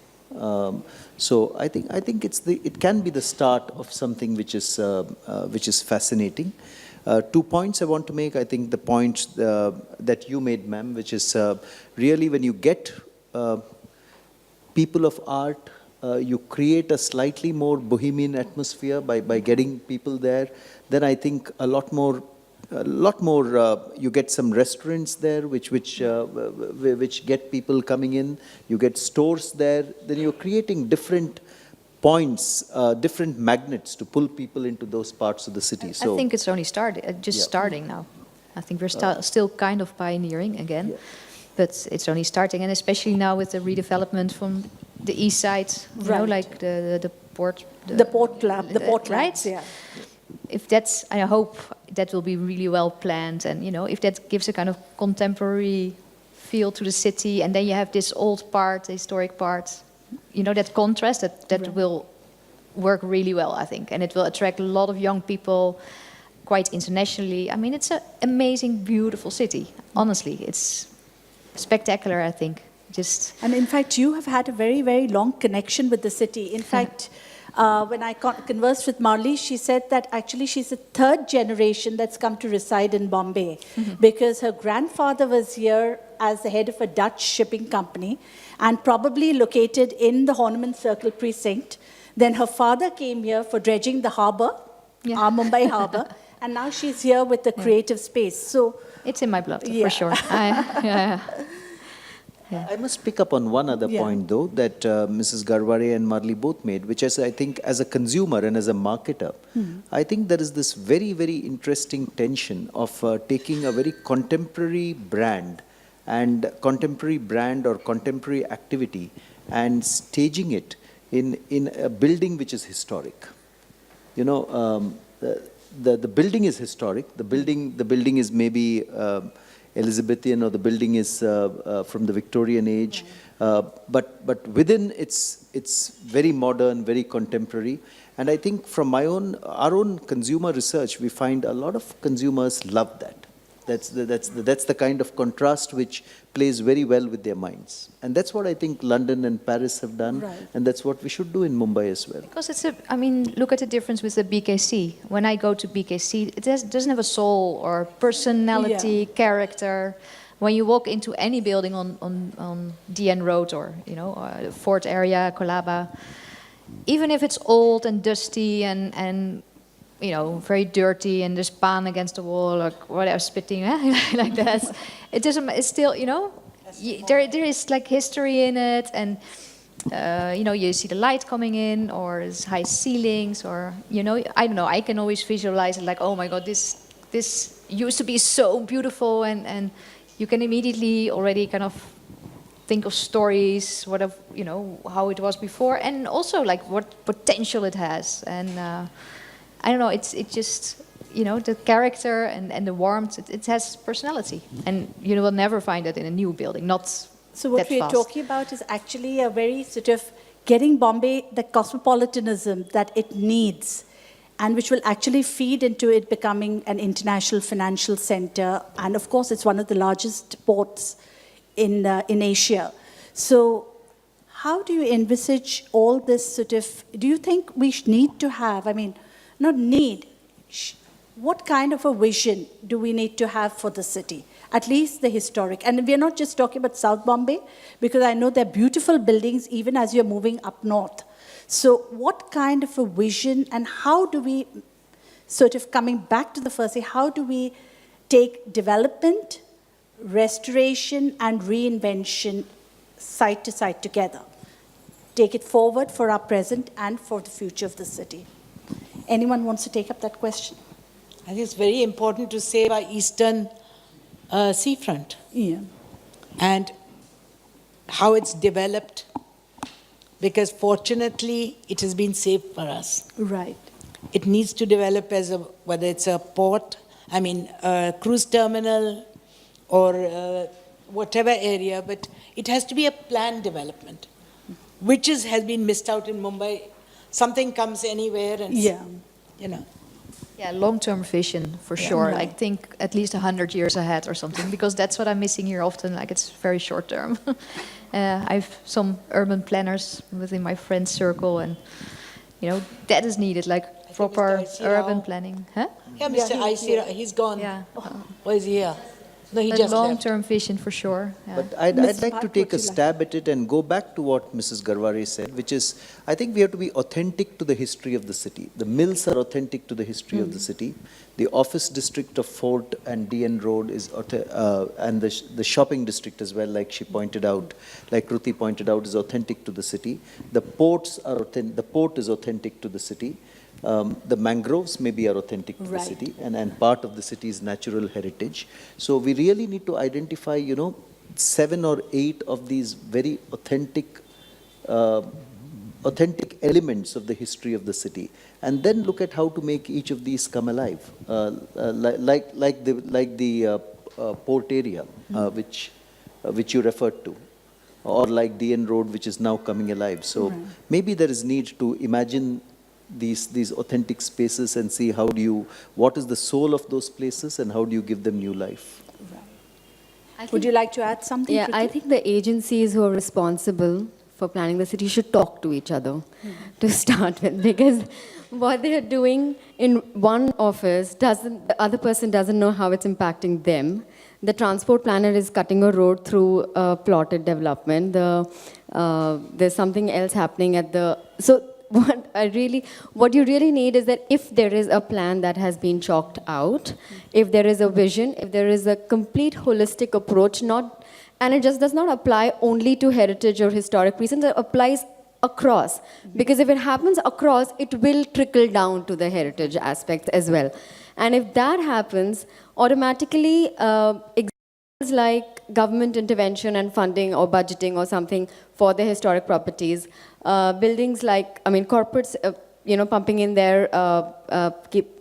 So I think it can be the start of something which is fascinating. 2 points I want to make. I think the point that you made, ma'am, which is really when you get people of art, you create a slightly more bohemian atmosphere by getting people there. Then I think a lot more. You get some restaurants there, which get people coming in. You get stores there. Then you're creating different points, different magnets to pull people into those parts of the city. So I think it's only starting now. I think we're still kind of pioneering again, but it's only starting, and especially now with the redevelopment from the east side, like the port, the port club, the port right? lights, yeah. If that's, I hope that will be really well planned, and if that gives a kind of contemporary feel to the city, and then you have this old part, the historic part, that contrast that will work really well, I think, and it will attract a lot of young people, quite internationally. I mean, it's an amazing, beautiful city. Honestly, it's spectacular, I think. And in fact, you have had a very, very long connection with the city. In fact, when I conversed with Marley, she said that actually she's the third generation that's come to reside in Bombay, because her grandfather was here as the head of a Dutch shipping company and probably located in the Horniman Circle precinct. Then her father came here for dredging the harbour, our Mumbai harbour, and now she's here with the creative space. So it's in my blood, for sure. I must pick up on one other point, though, that Mrs. Garware and Marley both made, which is, I think, as a consumer and as a marketer, I think there is this very, very interesting tension of taking a very contemporary brand or contemporary activity and staging it in a building which is historic. The building is historic. The building is maybe Elizabethan, or the building is from the Victorian age, but within it's very modern, very contemporary. And I think from our own consumer research, we find a lot of consumers love that. That's the kind of contrast which plays very well with their minds. And that's what I think London and Paris have done, and that's what we should do in Mumbai as well. Because look at the difference with the BKC. When I go to BKC, it doesn't have a soul or personality, character. When you walk into any building on DN Road or the Fort area, Colaba, even if it's old and dusty and very dirty, and there's pan against the wall or whatever, spitting like that. It doesn't. It's still, there is like history in it, and you see the light coming in, or there's high ceilings, or I don't know. I can always visualize it like, oh my God, this used to be so beautiful, and you can immediately already kind of think of stories, how it was before, and also like what potential it has, and. I don't know, it's just, the character and the warmth, it has personality. And you will never find it in a new building, not So what we're talking about is actually a very sort of getting Bombay the cosmopolitanism that it needs, and which will actually feed into it becoming an international financial center. And of course, it's one of the largest ports in Asia. So how do you envisage all this sort of, do you think we need to have, not need, what kind of a vision do we need to have for the city? At least the historic. And we're not just talking about South Bombay, because I know there are beautiful buildings even as you're moving up north. So what kind of a vision, and how do we, sort of coming back to the first thing, how do we take development, restoration, and reinvention side to side together? Take it forward for our present and for the future of the city. Anyone wants to take up that question? I think it's very important to save our eastern seafront. Yeah. And how it's developed, because fortunately it has been safe for us. Right. It needs to develop as a, whether it's a port, a cruise terminal, or whatever area, but it has to be a planned development, which has been missed out in Mumbai. Something comes anywhere and, you know. Yeah, long-term vision for sure. I think at least 100 years ahead or something, because that's what I'm missing here often. Like, it's very short-term. I have some urban planners within my friend circle, and that is needed, like proper urban planning. Huh? Yeah, Mr. Aisira, he's gone. Yeah. Where is he here? No, he But just left. long-term vision for sure. Yeah. But I'd like to take a stab at it and go back to what Mrs. Garwari said, which is, I think we have to be authentic to the history of the city. The mills are authentic to the history of the city. The office district of Fort and DN Road is, and the shopping district as well, like she pointed out, like Ruthi pointed out, is authentic to the city. The ports are authentic. The port is authentic to the city. The mangroves maybe are authentic to the city, and part of the city's natural heritage. So we really need to identify, 7 or 8 of these very authentic elements of the history of the city, and then look at how to make each of these come alive, like the port area, which you referred to, or like DN Road, which is now coming alive. So maybe there is need to imagine these authentic spaces and see what is the soul of those places and how do you give them new life. Would you like to add something? Yeah, Kriti? I think the agencies who are responsible for planning the city should talk to each other to start with, because what they are doing in one office, the other person doesn't know how it's impacting them. The transport planner is cutting a road through a plotted development. There's something else happening at the... So what you really need is that if there is a plan that has been chalked out, if there is a vision, if there is a complete holistic approach, and it just does not apply only to heritage or historic precincts, it applies across. Because if it happens across, it will trickle down to the heritage aspects as well. And if that happens, automatically examples like government intervention and funding or budgeting or something for the historic properties, buildings like, corporates, pumping in their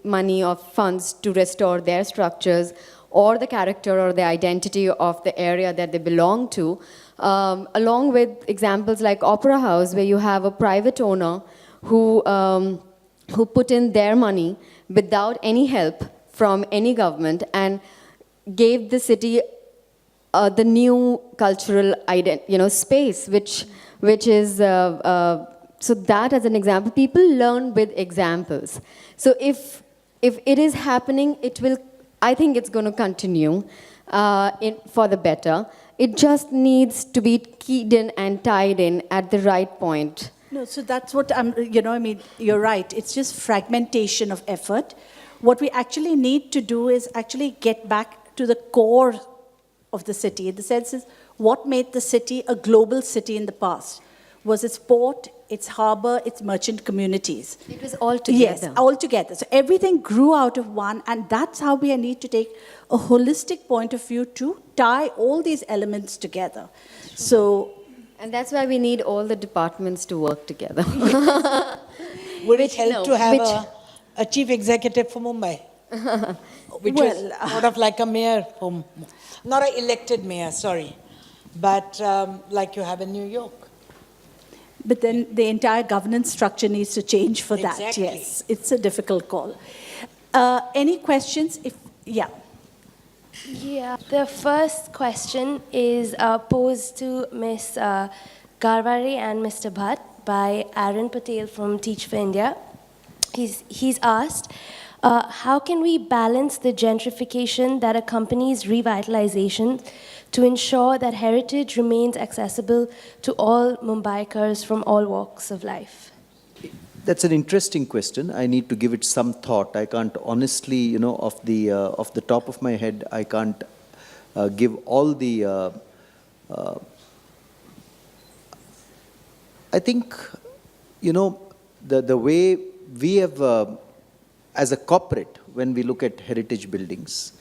money or funds to restore their structures or the character or the identity of the area that they belong to, along with examples like Opera House, where you have a private owner who put in their money without any help from any government and gave the city the new cultural space, which is, so that as an example, people learn with examples. So if it is happening, I think it's going to continue for the better. It just needs to be keyed in and tied in at the right point. No, so that's what you're right. It's just fragmentation of effort. What we actually need to do is actually get back to the core of the city. The sense is, what made the city a global city in the past? Was its port, its harbor, its merchant communities. It was all together. Yes, all together. So everything grew out of one, and that's how we need to take a holistic point of view to tie all these elements together. And that's why we need all the departments to work together. Would it help to have a chief executive for Mumbai? Which was sort of like a mayor, not an elected mayor, sorry, but like you have in New York. But then the entire governance structure needs to change for that. Exactly. Yes, it's a difficult call. Any questions? Yeah. Yeah, the first question is posed to Ms. Garwari and Mr. Bhatt by Aaron Patel from Teach for India. He's asked, how can we balance the gentrification that accompanies revitalization to ensure that heritage remains accessible to all Mumbaikars from all walks of life? That's an interesting question. I need to give it some thought. I can't honestly, off the top of my head, I can't give all the. I think, the way we have, as a corporate, when we look at heritage buildings,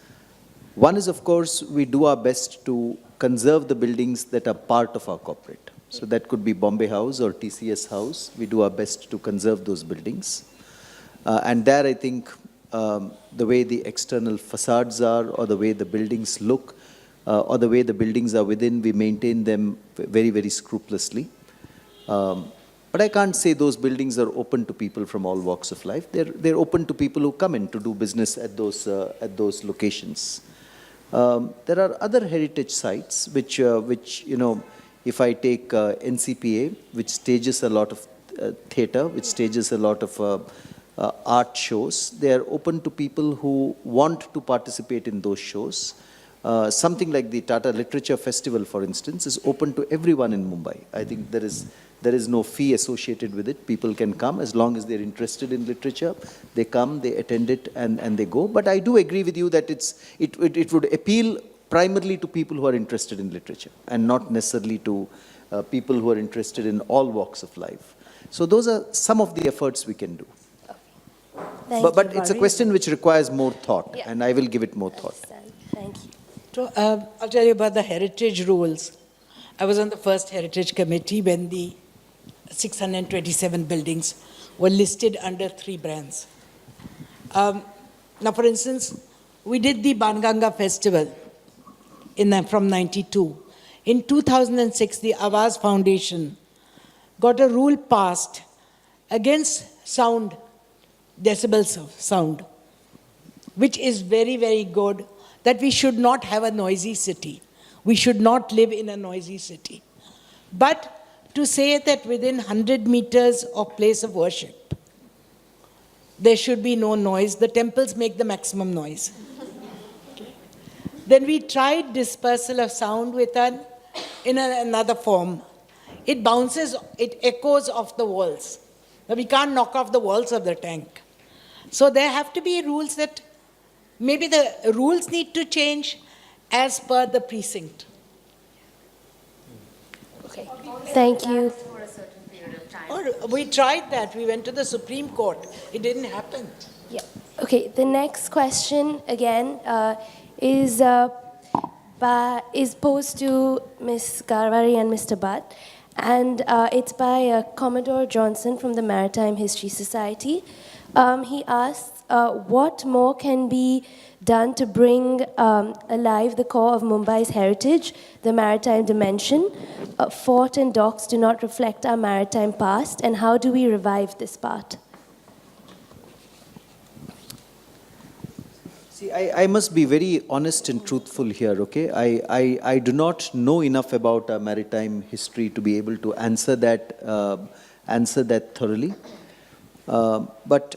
One is, of course, we do our best to conserve the buildings that are part of our corporate. So that could be Bombay House or TCS House. We do our best to conserve those buildings. And there, I think, the way the external facades are, or the way the buildings look, or the way the buildings are within, we maintain them very, very scrupulously. But I can't say those buildings are open to people from all walks of life. They're open to people who come in to do business at those locations. There are other heritage sites which you know, if I take NCPA, which stages a lot of theatre, which stages a lot of art shows, they are open to people who want to participate in those shows. Something like the Tata Literature Festival, for instance, is open to everyone in Mumbai. I think there is no fee associated with it. People can come as long as they're interested in literature. They come, they attend it, and they go. But I do agree with you that it would appeal primarily to people who are interested in literature and not necessarily to people who are interested in all walks of life. So those are some of the efforts we can do. But it's a question which requires more thought, and I will give it more thought. Thank you. So, I'll tell you about the heritage rules. I was on the first heritage committee when the 627 buildings were listed under 3 brands. Now, for instance, we did the Banganga festival from 92. In 2006, the Awaz Foundation got a rule passed against sound, decibels of sound, which is very, very good, that we should not have a noisy city. We should not live in a noisy city. But to say that within 100 meters of place of worship, there should be no noise, the temples make the maximum noise. Then we tried dispersal of sound in another form. It bounces, it echoes off the walls. Now we can't knock off the walls of the tank. So there have to be rules that maybe the rules need to change as per the precinct. Okay. Thank you. Or we tried that. We went to the Supreme Court. It didn't happen. Yeah. Okay. The next question again is posed to Ms. Garwari and Mr. Bhatt, and it's by Commodore Johnson from the Maritime History Society. He asks, what more can be done to bring alive the core of Mumbai's heritage, the maritime dimension? Fort and docks do not reflect our maritime past, and how do we revive this part? See, I must be very honest and truthful here, okay? I do not know enough about our maritime history to be able to answer that thoroughly. But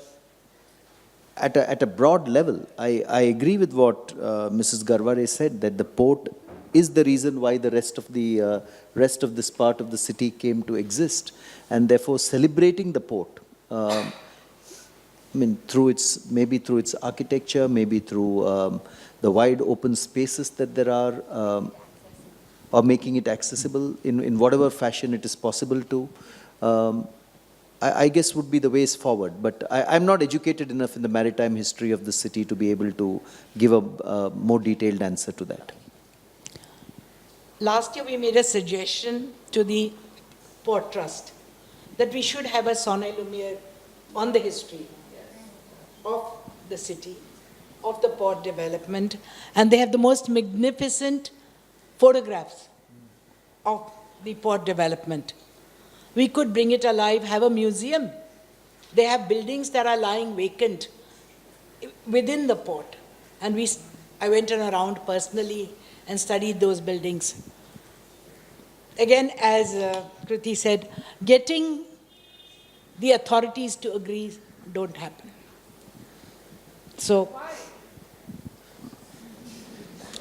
at a broad level, I agree with what Mrs. Garware said, that the port is the reason why the rest of this part of the city came to exist, and therefore celebrating the port. I mean, maybe through its architecture, maybe through the wide open spaces that there are, or making it accessible in whatever fashion it is possible to. I guess would be the ways forward, but I'm not educated enough in the maritime history of the city to be able to give a more detailed answer to that. Last year we made a suggestion to the Port Trust that we should have a sonnet lumiere on the history of the city, of the port development, and they have the most magnificent photographs of the port development. We could bring it alive, have a museum. They have buildings that are lying vacant within the port. And I went around personally and studied those buildings. Again, as Kriti said, getting the authorities to agree don't happen. So,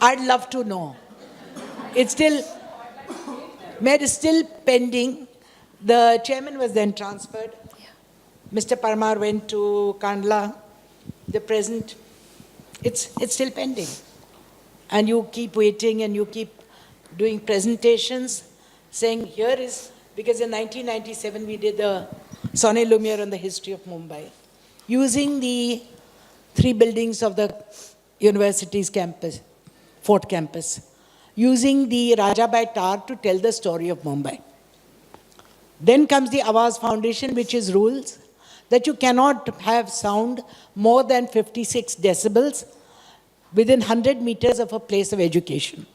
I'd love to know. It's still pending. The chairman was then transferred. Mr. Parmar went to Kandla. The present, it's still pending. And you keep waiting and you keep doing presentations saying here is, because in 1997 we did the Sonnet Lumiere on the history of Mumbai, using the 3 buildings of the university's campus. Fort Campus, using the Rajabai Tower to tell the story of Mumbai. Then comes the Awaz Foundation, which is rules that you cannot have sound more than 56 decibels within 100 meters of a place of education.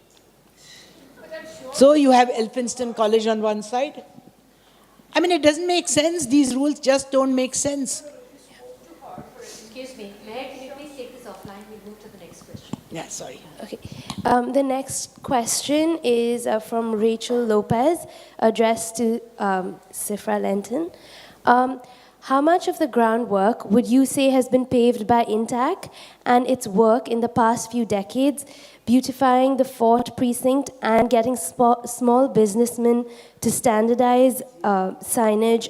So you have Elphinstone College on one side. I mean, it doesn't make sense. These rules just don't make sense. Excuse me, Mayor, can you please take this offline? We'll move to the next question. Yeah, sorry. Okay. The next question is from Rachel Lopez, addressed to Sifra Lenton. How much of the groundwork would you say has been paved by Intac and its work in the past few decades, beautifying the fort precinct and getting small businessmen to standardize signage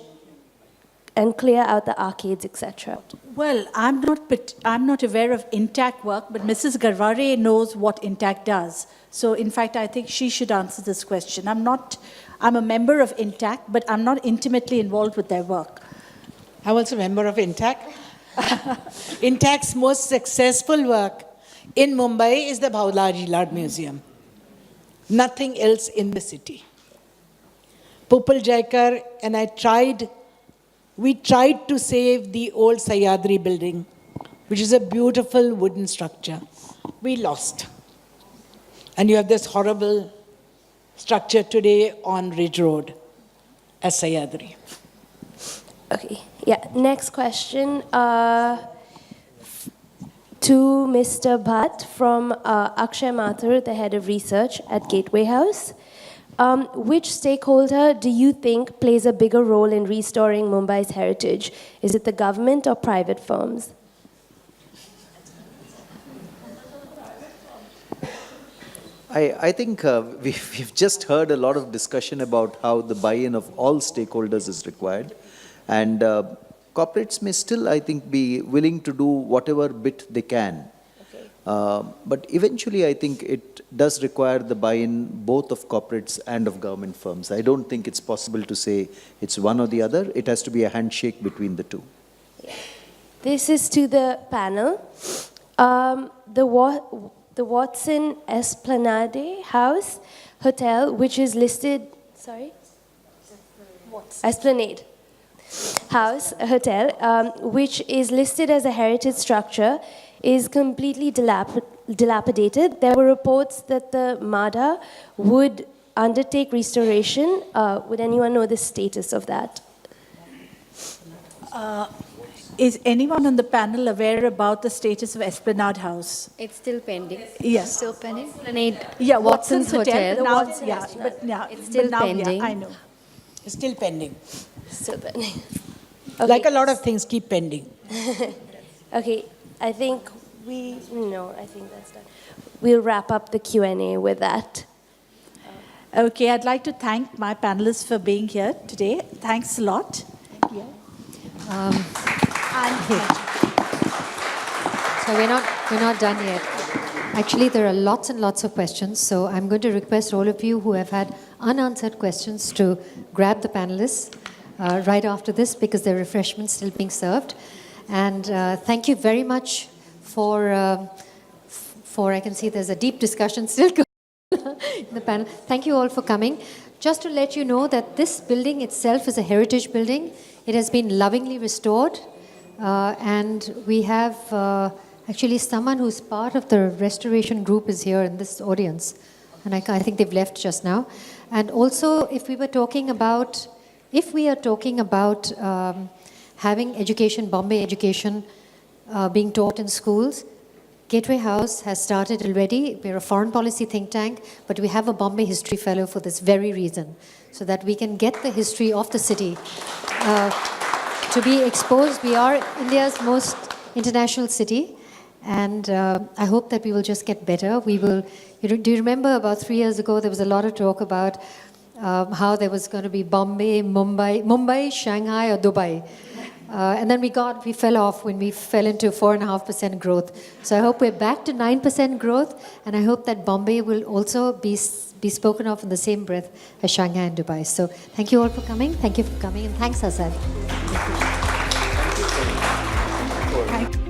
and clear out the arcades, etc.? Well, I'm not aware of Intac work, but Mrs. Garware knows what Intac does. So, in fact, I think she should answer this question. I'm a member of Intac, but I'm not intimately involved with their work. I'm also a member of Intac. Intac's most successful work in Mumbai is the Bhaulari Lard Museum. Nothing else in the city. Pupal Jaikar and we tried to save the old Sayadri building, which is a beautiful wooden structure. We lost. And you have this horrible structure today on Ridge Road as Sayadri. Okay, yeah, next question to Mr. Bhatt from Akshay Mathur, the head of research at Gateway House. Which stakeholder do you think plays a bigger role in restoring Mumbai's heritage? Is it the government or private firms? I think we've just heard a lot of discussion about how the buy-in of all stakeholders is required. And corporates may still, I think, be willing to do whatever bit they can. Okay. But eventually, I think it does require the buy-in both of corporates and of government firms. I don't think it's possible to say it's one or the other. It has to be a handshake between the two. This is to the panel. The Watson Esplanade House Hotel, which is listed, sorry? Esplanade House Hotel, which is listed as a heritage structure, is completely dilapidated. There were reports that the MADA would undertake restoration. Would anyone know the status of that? Is anyone on the panel aware about the status of Esplanade House? It's still pending. Yes. Still pending? Esplanade, Yeah, Watson's Hotel. But now, yeah, but yeah, It's still but now, pending. Yeah, I know. It's still pending. Still pending. Like a lot of things keep pending. Okay, I think I think that's done. We'll wrap up the Q&A with that. Okay, I'd like to thank my panelists for being here today. Thanks a lot. Thank you. So we're not done yet. Actually, there are lots and lots of questions, so I'm going to request all of you who have had unanswered questions to grab the panelists right after this, because there are refreshments still being served. And thank you very much for I can see there's a deep discussion still going in the panel. Thank you all for coming. Just to let you know that this building itself is a heritage building. It has been lovingly restored, and we have actually someone who's part of the restoration group is here in this audience, and I think they've left just now. And also, if we are talking about having education, Bombay education being taught in schools, Gateway House has started already. We're a foreign policy think tank, but we have a Bombay History Fellow for this very reason, so that we can get the history of the city to be exposed. We are India's most international city, and I hope that we will just get better. We will. Do you remember about 3 years ago, there was a lot of talk about how there was going to be Bombay, Mumbai, Shanghai, or Dubai. And then we fell off when we fell into 4.5% growth. So I hope we're back to 9% growth, and I hope that Bombay will also be spoken of in the same breath as Shanghai and Dubai. So thank you all for coming. Thank you for coming, and thanks, Azad. Thank you.